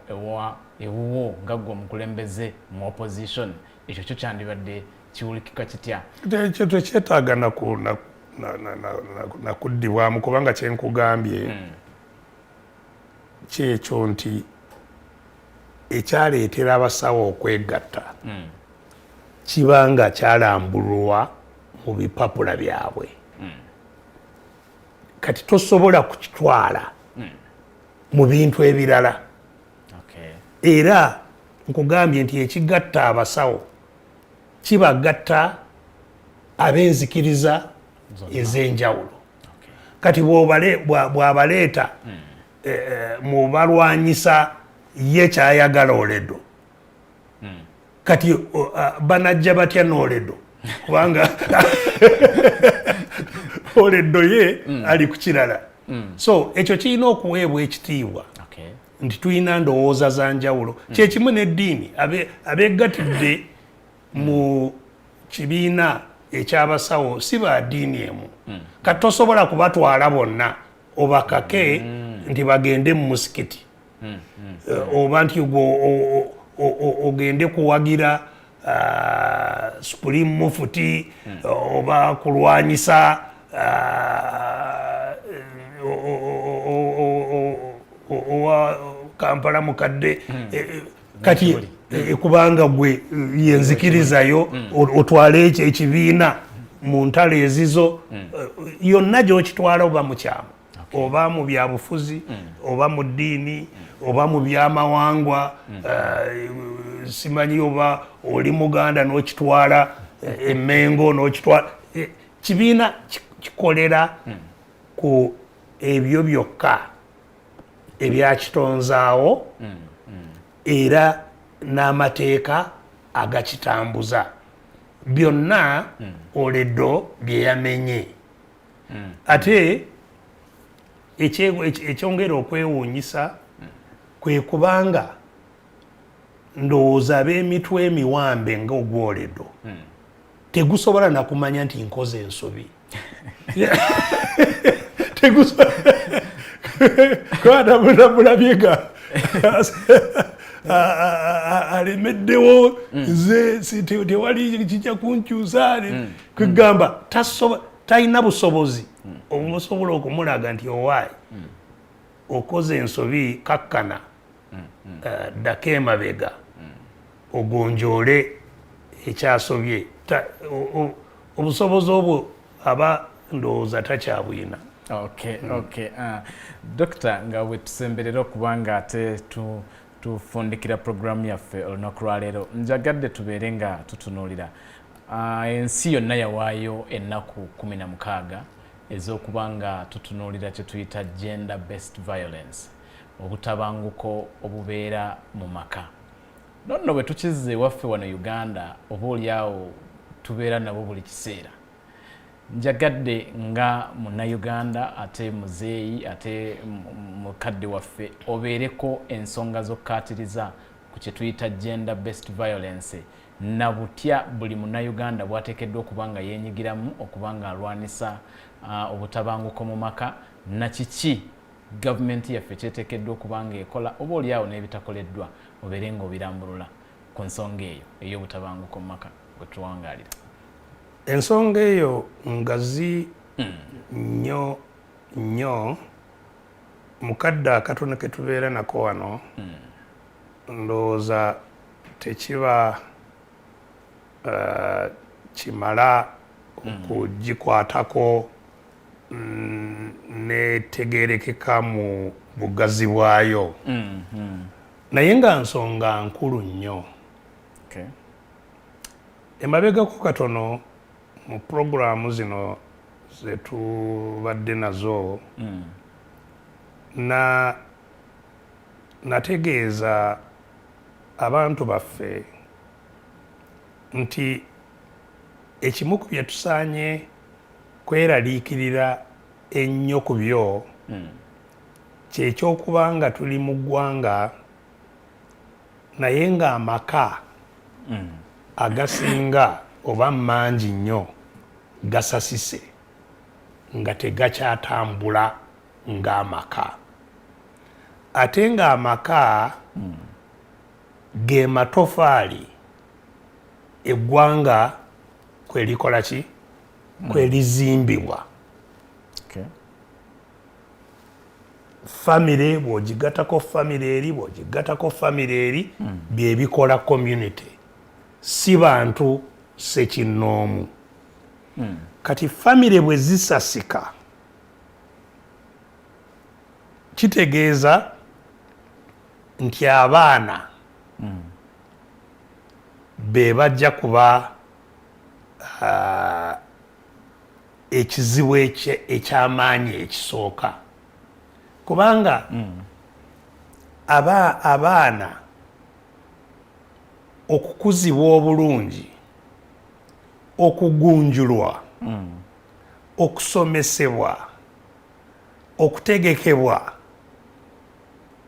ewuwo nga gwe omukulembeze mu opposition ekyo kyo kyandibadde kiwulikika kitya? Ekyo tekyetaaga nakuddibwamu kubanga kyenkugambye kyekyo nti ekyaleetera abasawo okwegatta kibanga kyalambulwa mu bipapula byabwe kati tosobola kukitwala mu bintu ebirala. Era nkugambye nti ekigatta abasawo kibagatta ab'enzikiriza ez'enjawulo. Kati bw'abaleeta mu balwanyisa ye kyayagala Oledo kati banajja batya n'Oledo kubanga Oledo ye ali ku kirala. So ekyo kirina okuweebwa ekitiibwa nti tulina ndowooza za njawulo kyekimu n'eddiini abeegattidde mu kibiina ekyabasawo si ba ddiini emu kati tosobola kubatwala bonna obakake nti bagende mu musikiti oba nti ogende kuwagira Supreme Mufti oba kulwanyisa owa Kampala mukadde kati kubanga gwe yenzikirizayo otwale ekibiina mu ntalo ezizo yonna gy'okitwala oba mu kyama oba mu byabufuzi oba mu ddiini oba mu byamawangwa simanyi oba oli Muganda n'okitwala Emmengo n'okitwala kibiina kikolera ku ebyo byokka ebyakitonzaawo era n'amateeka agakitambuza byonna Oledo bye yamenye. Ate ekyongera okwewuunyisa kwe kubanga ndowooza ab'emitwe emiwambe ng'ogwa Oledo tegusobola nakumanya nti nkoze ensobi. Mulabyeга alemeddewo nze tewali kijja kunkyusa kwegamba talina busobozi obusobola okumulaga nti owaayi okoze ensobi kakkana ddako emabega ogonjoole ekyasobye obusobozi obwo aba ndowooza takyabwina. Dokita nga bwe tusemberera okuba nga ate tufundikira programu yaffe olunaku lwaleero njagadde tubeere nga tutunuulira ensi yonna yawaayo ennaku 16 ez'okubanga tutunuulira kye tuyita gender based violence, obutabanguko obubeera mu maka. Nonno bwe tukizze waffe wano Uganda oba oliawo tubeera nabo buli kiseera. Njagadde nga Munnayuganda ate muzeeyi ate mukadde waffe obeereko ensonga z'okkaatiriza ku kye tuyita gender based violence na butya buli Munnayuganda bw'ateekeddwa okuba nga yeenyigiramu okuba nga alwanisa obutabanguko mu maka na kiki gavumenti yaffe kyeteekeddwa okuba nga ekola oba oliawo n'ebitakoleddwa obeere ng'obirambulula ku nsonga eyo ey'obutabanguko mu maka bwe tuwangaalira. Ensonga eyo ngazi nnyo nnyo. Mukadde akatono ke tubeera nako wano ndowooza tekiba kimala okugikwatako netegerekeka mu bugazi bwayo, naye nga nsonga nkulu nnyo. Emabegako katono mu pologulamu zino zetubadde nazo nategeeza abantu baffe nti ekimu ku bye tusaanye kweraliikirira ennyo ku byo kyekyokuba nga tuli mu ggwanga naye ng'amaka agasinga oba mangi nnyo gasasise nga tegakyatambula ng'amaka, ate ng'amaka ge matofaali eggwanga kwe likola ki kwe lizimbibwa. Famire bw'ogigatako famire eri bw'ogigatako famire eri bye bikola community, si bantu sekinnoomu. Kati famire bwe zisasika kitegeeza nti abaana be bajja kuba ekizibu eky'amaanyi ekisooka, kubanga abaana okukuzibwa obulungi, okugunjulwa, okusomesebwa, okutegekebwa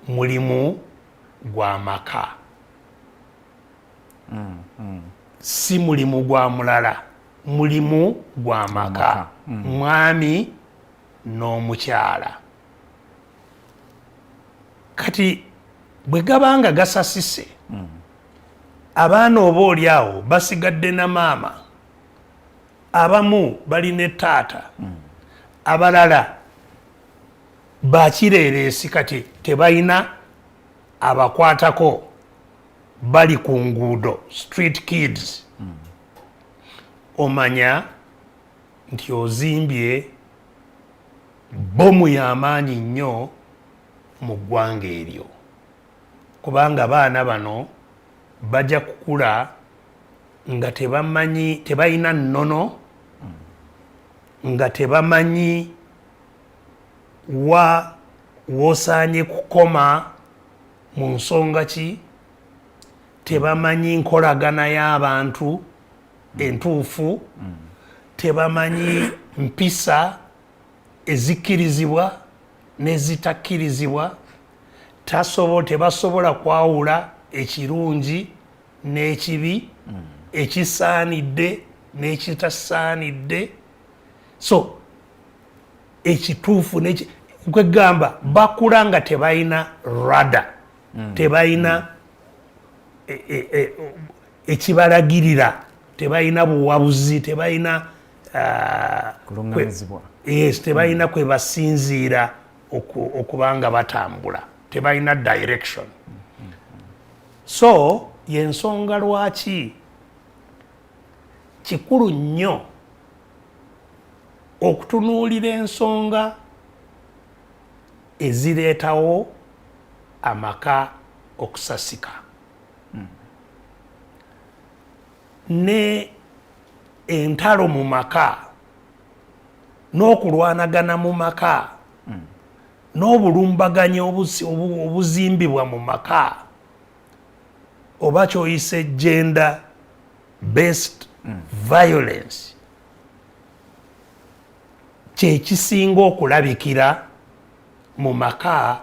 mulimu gwa maka, si mulimu gwa mulala, mulimu gwa maka, mwami n'omukyala. Kati bwe gabanga gasasise abaana oba oliawo basigadde na maama, abamu balina taata, abalala bakireereesi kati tebalina abakwatako, bali ku nguudo, street kids. Omanya nti ozimbye bomu y'amaanyi nnyo mu ggwanga eryo, kubanga abaana bano bajja kukula nga tebamanyi, tebalina nnono, nga tebamanyi w'osaanye kukoma mu nsonga ki, tebamanyi nkolagana y'abantu entuufu, tebamanyi mpisa ezikkirizibwa n'ezitakkirizibwa, tebasobola kwawula ekirungi n'ekibi, ekisaanidde n'ekitasaanidde. So ekituufu kwegamba bakula nga tebalina rada, tebalina ekibalagirira, tebalina buwabuzi, tebalina tebalina kwe basinziira okubanga batambula, tebalina direction. So yensonga lwaki kikulu nnyo okutunuulira ensonga ezireetawo amaka okusasika ne entalo mu maka n'okulwanagana mu maka n'obulumbaganya obuzimbibwa mu maka oba kyoyise gender based violence kyekisinga okulabikira mu maka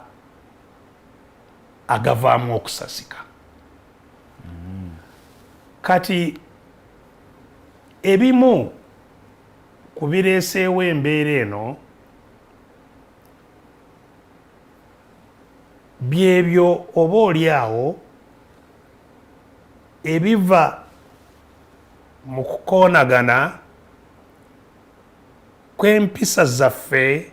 agavaamu okusasika. Kati ebimu ku bireeseewo embeera eno byebyo oba oli awo ebiva mu kukoonagana kw'empisa zaffe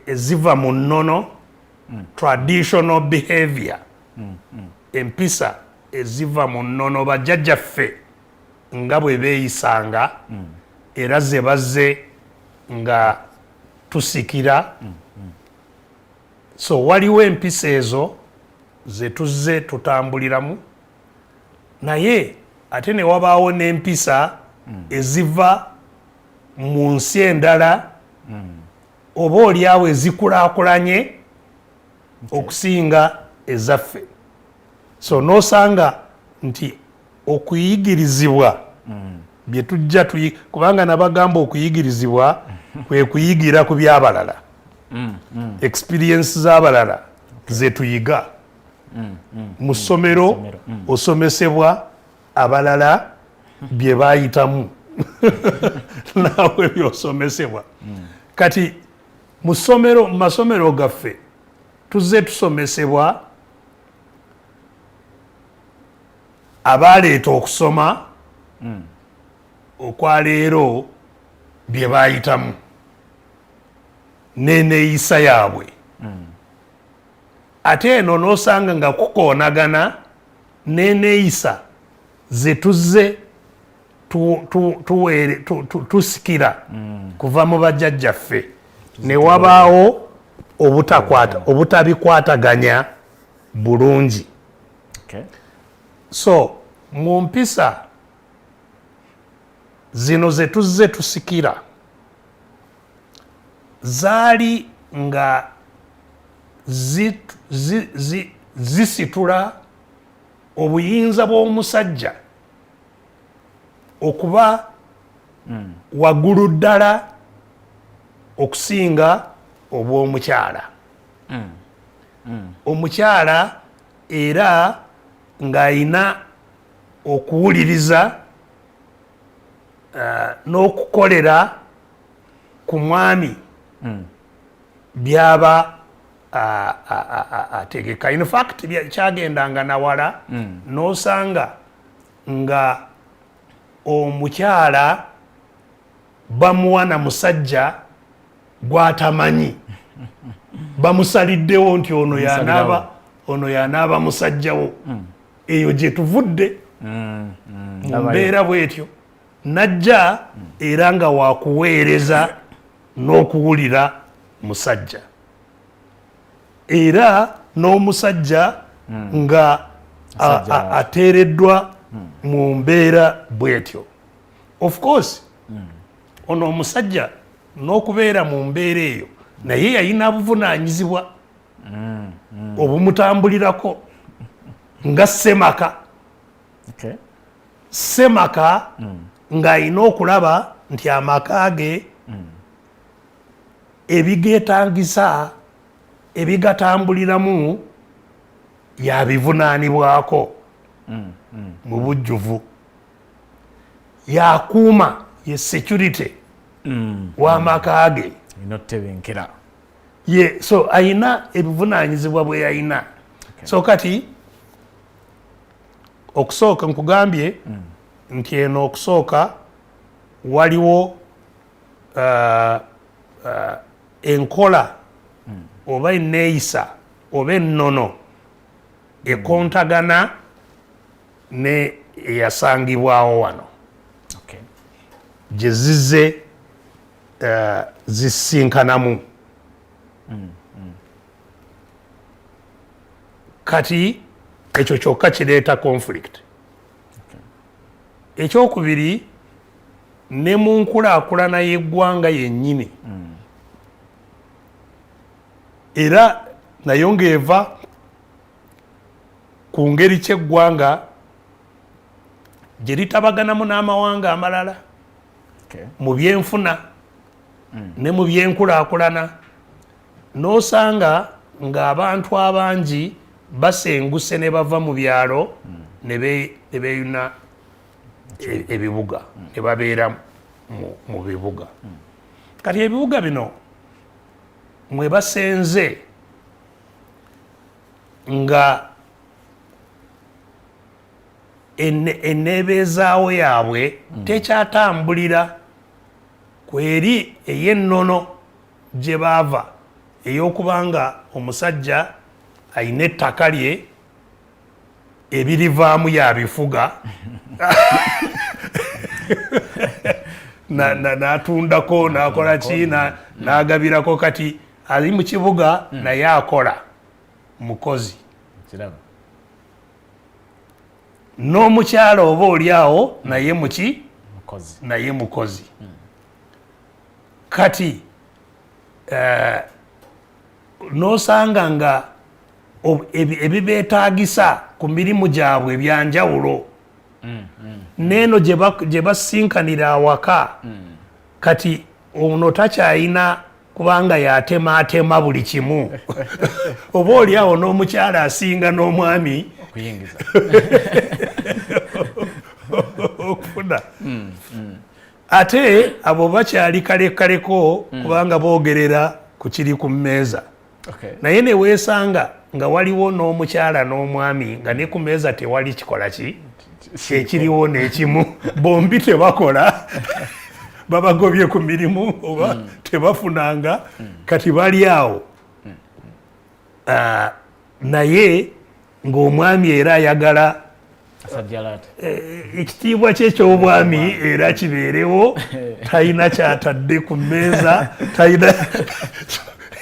eziva mu nnono, traditional behavior, empisa eziva mu nnono bajjajjaffe nga bwe beeyisanga era ze bazze nga tusikira. So waliwo empisa ezo ze tuzze tutambuliramu, naye ate ne wabaawo n'empisa eziva mu nsi endala oba oliawo ezikulaakulanye okusinga ezaffe. So n'osanga nti okuyigirizibwa bye tujja kubanga nabagamba okuyigirizibwa kwe kuyigira ku by'abalala, experience z'abalala ze tuyiga mu ssomero, osomesebwa abalala bye baayitamu naawe byosomesebwa. Kati mu masomero gaffe tuzze tusomesebwa abaaleeta okusoma okwaleero bye baayitamu n'eneeyisa yaabwe. Ate eno n'osanga nga kukoonagana n'eneeyisa ze tuzze tusikira kuva mu bajjajjaffe, ne wabaawo obutabikwataganya bulungi. So mu mpisa zino ze tuzze tusikira zaali nga zisitula obuyinza bw'omusajja okuba waggulu ddala okusinga obw'omukyala. Omukyala era ng'ayina okuwuliriza n'okukolera ku mwami byaba ategeka. In fact kyagendanga nawala n'osanga nga omukyala bamuwa na musajja gw'atamanyi, bamusaliddewo nti ono yanaaba musajjawo. Eyo gye tuvudde mu mbeera bw'etyo, najja era nga wakuweereza n'okuwulira musajja, era n'omusajja nga ateereddwa mu mbeera bw'etyo. Of course ono omusajja n'okubeera mu mbeera eyo naye yalina buvunaanyizibwa obumutambulirako nga ssemaka. Ssemaka ng'alina okulaba nti amaka ge ebigeetagisa ebigatambuliramu yabivunaanibwako mu bujjuvu. Yakuuma ye security w'amaka ge. So ayina ebivunaanyizibwa bwe yayina. So kati okusooka nkugambye nti eno okusooka waliwo enkola oba enneeyisa oba ennono ekontagana ne eyasangibwawo wano gye zizze zisinkanamu. Kati ekyo kyokka kireeta conflict. Ekyokubiri ne mu nkulaakulana y'eggwanga yennyini era nayo ng'eva ku ngeri ky'eggwanga gye litabaganamu n'amawanga amalala mu byenfuna ne mu byenkulaakulana n'osanga ng'abantu abangi basenguse ne bava mu byalo ne beeyuna ebibuga ne babeera mu bibuga. Kati ebibuga bino mwe basenze nga enneebeezaawo yaabwe tekyatambulira kweri ey'ennono gye baava ey'okubanga omusajja ayina ettaka lye ebirivaamu yabifuga n'atundako n'akola ki n'agabirako kati ali mu kibuga naye akola mukozi n'omukyala oba oli awo naye muki naye mukozi. Kati n'osanga nga ebibeetaagisa ku mirimu gyabwe ebyanjawulo n'eno gye basinkanira awaka kati ono takyayina kubanga yatemaatema buli kimu oba oli awo n'omukyala asinga n'omwami okufuna ate abo bakyali kalekaleko kubanga boogerera ku kiri ku mmeeza naye ne weesanga nga waliwo n'omukyala n'omwami nga ne ku mmeeza tewali kikola ki ekiriwo n'ekimu bombi tebakola babagobye ku mirimu oba tebafunanga kati bali awo naye ng'omwami era ayagala ekitiibwa kye ky'obwami era kibeerewo talina kyatadde ku mmeeza talina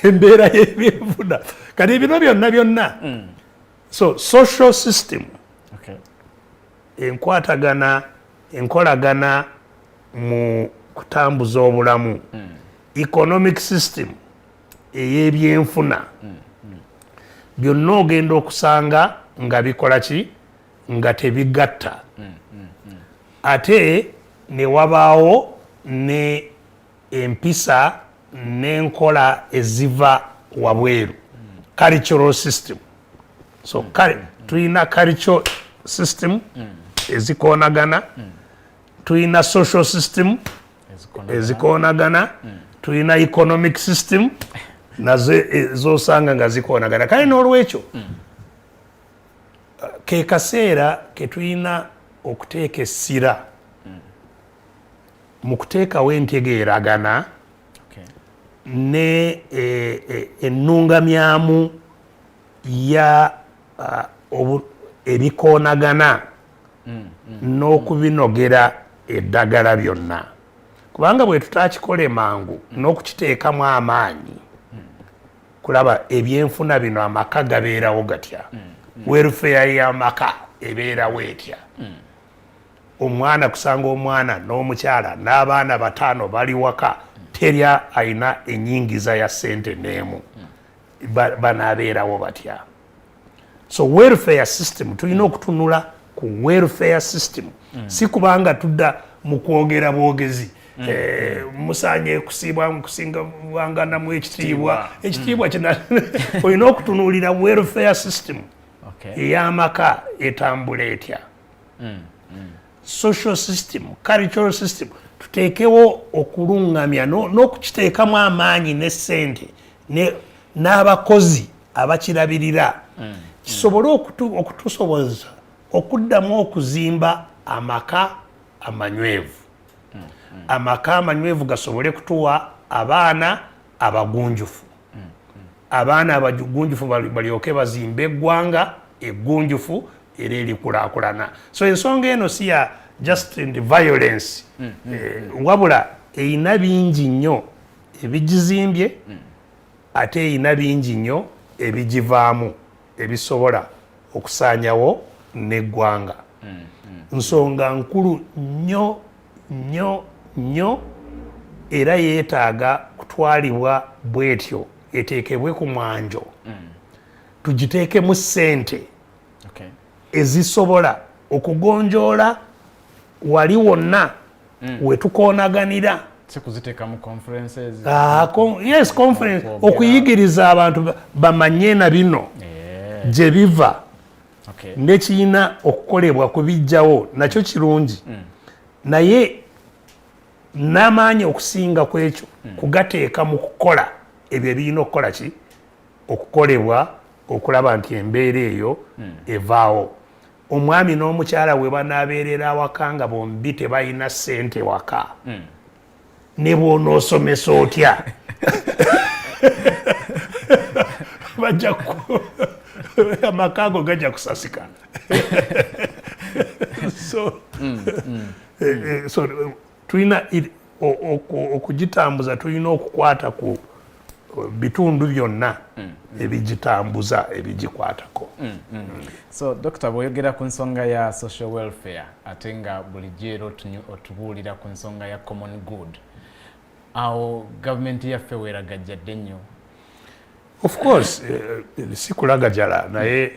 embeera y'ebyenfuna kati bino byonna so social system enkolagana mu kutambuza obulamu economic system ey'ebyenfuna byonna ogenda okusanga nga bikola ki nga tebigatta ate ne wabaawo ne empisa n'enkola eziva wabweru cultural system so tulina cultural system ezikoonagana tulina social system ezikoonagana tulina economic system nazo ezosanga nga zikoonagana kale n'olwekyo ke kaseera ke tulina okuteeka essira mu kuteekawo entegeeragana ne ennungamyamu ya ebikoonagana n'okubinogera eddagala byonna kubanga bwe tutakikole mangu n'okukiteekamu amaanyi kulaba ebyenfuna bino amaka gabeerawo gatya welfare y'amaka ebeerawo etya omwana kusanga omwana n'omukyala n'abaana bataano bali waka terya ayina enyingiza ya ssente n'emu banaabeerawo batya so welfare system tulina okutunula ku welfare system si kubanga tudda mu kwogera bwogezi musanye kusingibwanganamu ekitiibwa kina olina okutunuulira welfare system ey'amaka etambula etya social system cultural system tuteekewo okulungamya n'okukiteekamu amaanyi n'essente n'abakozi abakirabirira kisobole okutusoboza okuddamu okuzimba amaka amanywevu amaka amanywevu gasobole kutuwa abaana abagunjufu abaana abagunjufu balyoke bazimbe eggwanga eggunjufu era erikulaakulana so ensonga eno si ya just in the violence wabula eyina bingi nnyo ebigizimbye ate eyina bingi nnyo ebigivaamu ebisobola okusaanyawo n'eggwanga nsonga nkulu nnyo nnyo nnyo era yeetaaga kutwalibwa bwetyo eteekebwe ku mwanjo tugiteekemu ssente ezisobola okugonjoola wali wonna wetukoonaganira yes conference okuyigiriza abantu bamanye na bino gye biva nekirina okukolebwa kubijjawo nakyo kirungi naye n'amaanyi okusinga ku ekyo kugateeka mu kukola ebyo ebirina okukola ki okukolebwa okulaba nti embeera eyo evaawo omwami n'omukyala we banaabeerera awaka nga bombi tebalina ssente waka ne bw'onoosomesa otya bajja amaka ago gajja kusasika so tulina okugitambuza tulina okukwata ku bitundu byonna ebigitambuza ebigikwatako. So Dr. bw'oyogera ku nsonga ya social welfare ate nga bulijjo era otubuulira ku nsonga ya common good, awo gavumenti yaffe weeragajjadde nnyo. Of course si kulagajala naye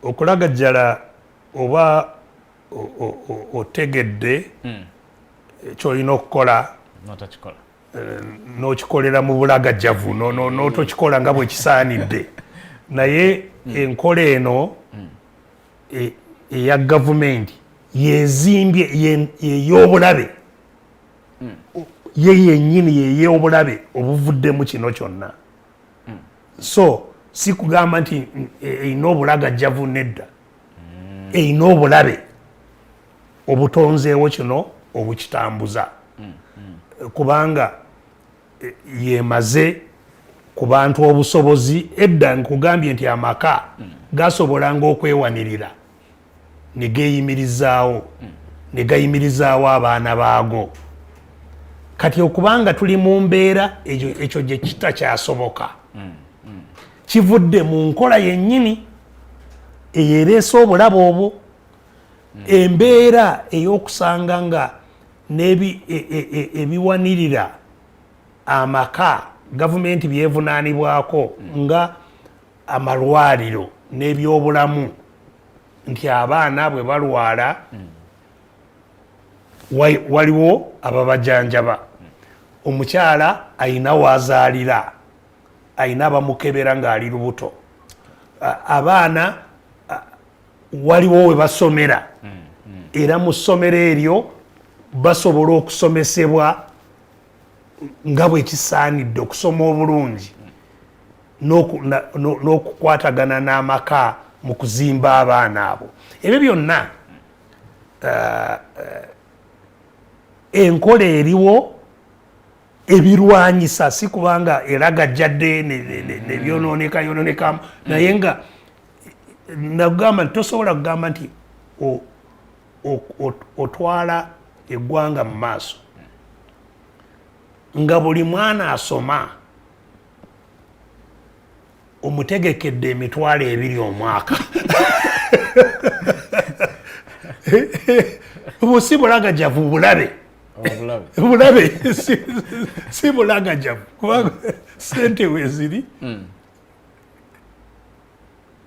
okulagajala oba otegedde kyolina okukola n'okikolera mu bulagajjavu n'otokikola nga bwe kisaanidde naye enkola eno eya gavumenti yezimbye yey'obulabe ye yennyini yey'obulabe obuvuddemu kino kyonna so si kugamba nti erina obulagajjavu nedda erina obulabe obutonzeewo kino obukitambuza kubanga yemaze ku bantu obusobozi edda nkugambye nti amaka gasobolanga okwewanirira ne geeyimirizaawo ne gayimirizaawo abaana baago kati okubanga tuli mu mbeera ekyo gye kitakyasoboka kivudde mu nkola yennyini eyeereese obulabe obwo embeera ey'okusanga nga ebiwanirira amaka gavumenti byevunaanibwako nga amalwaliro n'ebyobulamu nti abaana bwe balwala waliwo ababajanjaba omukyala ayina wazaalira ayina abamukebera ng'ali lubuto abaana waliwo we basomera era mu ssomero eryo basobola okusomesebwa nga bwe kisaanidde okusoma obulungi n'okukwatagana n'amaka mu kuzimba abaana abo ebyo byonna enkola eriwo ebirwanyisa si kubanga eragajjadde nebyononekamu naye nga nagamba nti tosobola kugamba nti otwala eggwanga mu maaso nga buli mwana asoma omutegekedde emitwalo 2 omwaka si bulagajjavu bulabe si bulagajjavu kubanga sente weziri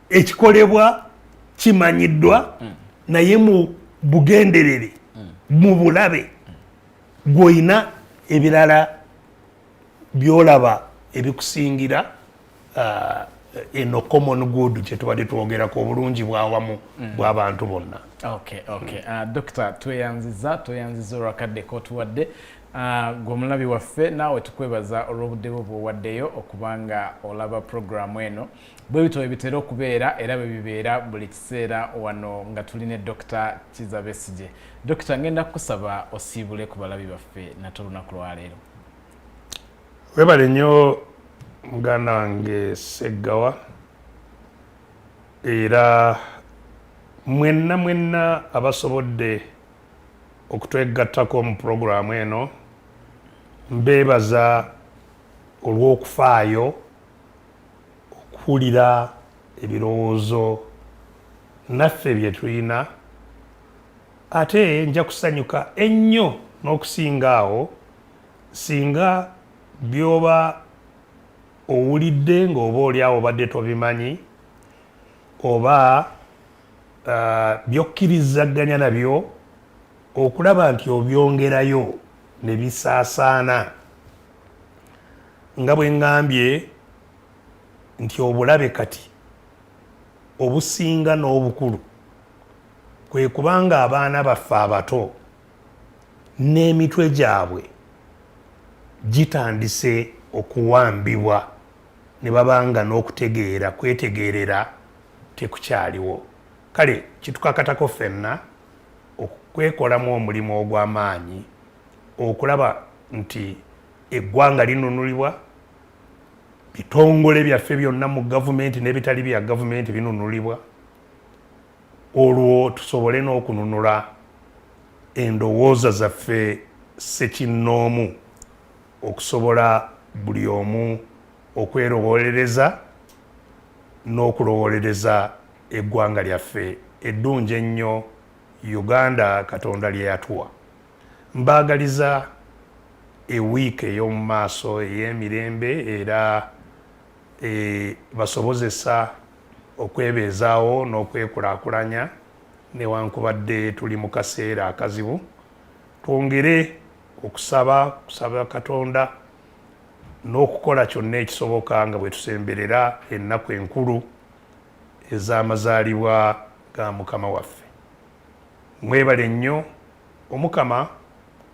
ekikolebwa kimanyiddwa naye mu bugenderere mu bulabe gw'oyina ebirala byolaba ebikusingira eno common good kye tubadde twogerako obulungi bwawamu bw'abantu bonna. Dr. tweyanziza olwakadde k'otuwadde gwe omulabi waffe naawe tukwebaza olw'obudde bwo bw'owaddeyo okubanga olaba programu eno bwe bityo bitera okubeera era bwe bibeera buli kiseera wano nga tulina Dr. Kizza Besigye. Dr. ngenda kukusaba osiibule ku balabi baffe nate olunaku lwaleero. Webale nnyo muganda wange Segawa era mwenna abasobodde okutwegattako mu programu eno mbeebaza olw'okufaayo okuwulira ebirowoozo naffe bye tulina, ate nja kusanyuka ennyo n'okusinga awo singa byoba owulidde ng'oba oli awo obadde tobimanyi oba byokkirizaganya nabyo okulaba nti obyongerayo ne bisaasaana. Nga bwe ngambye nti obulabe kati obusinga n'obukulu kwe kubanga abaana baffe abato n'emitwe gyabwe gitandise okuwambibwa ne babanga n'okutegeera kwetegeerera tekukyaliwo. Kale kitukakatako ffenna okwekolamu omulimu ogw'amaanyi okulaba nti eggwanga linunulibwa, bitongole byaffe byonna mu gavumenti n'ebitali bya gavumenti binunulibwa, olwo tusobole n'okununula endowooza zaffe ssekinnoomu okusobola buli omu okwerowolereza n'okulowolereza eggwanga lyaffe eddungi ennyo Uganda Katonda lye yatuwa. Mbaagaliza ewiiki ey'omu maaso ey'emirembe era basobozesa okwebeezaawo n'okwekulaakulanya newankubadde tuli mu kaseera akazibu. Twongere okusaba Katonda n'okukola kyonna ekisoboka nga bwe tusemberera ennaku enkulu ez'amazaalibwa ga Mukama waffe. Mwebale nnyo, Omukama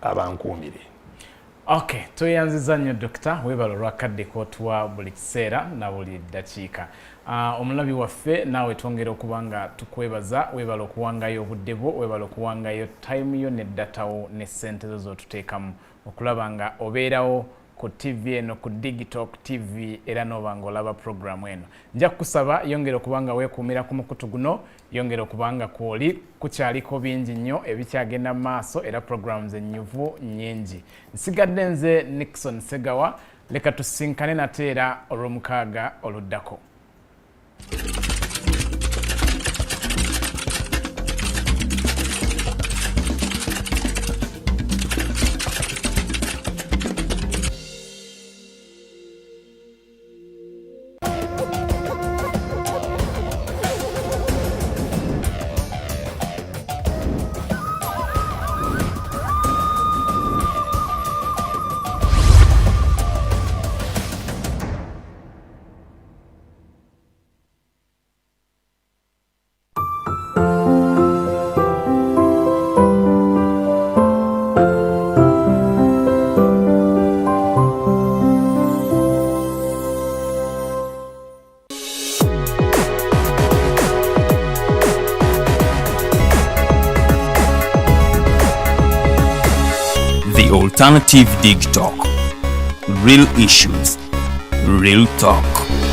abankuumire. Okay, tweyanziza nnyo Dokita, weebala olwakadde k'otuwa buli kiseera na buli ddakiika. Omulabi waffe naawe twongera okuba nga tukwebaza, weebala okuwangayo obudde bwo, weebala okuwangayo time yo ne data wo ne ssente zo z'otuteekamu okulaba nga obeerawo ku TV eno, ku Digitalk TV, era n'oba ng'olaba programu eno. Nja kukusaba yongera okuba nga weekuumira ku mukutu guno, yongera okuba nga kw'oli kukyaliko bingi nnyo ebikyagenda mu maaso era programu ennyuvu nnyingi. Nsigadde nze Nixon Segawa, leka tusinkane nate era olw'omukaaga oluddako. The Alternative Digitalk. Real issues, real talk.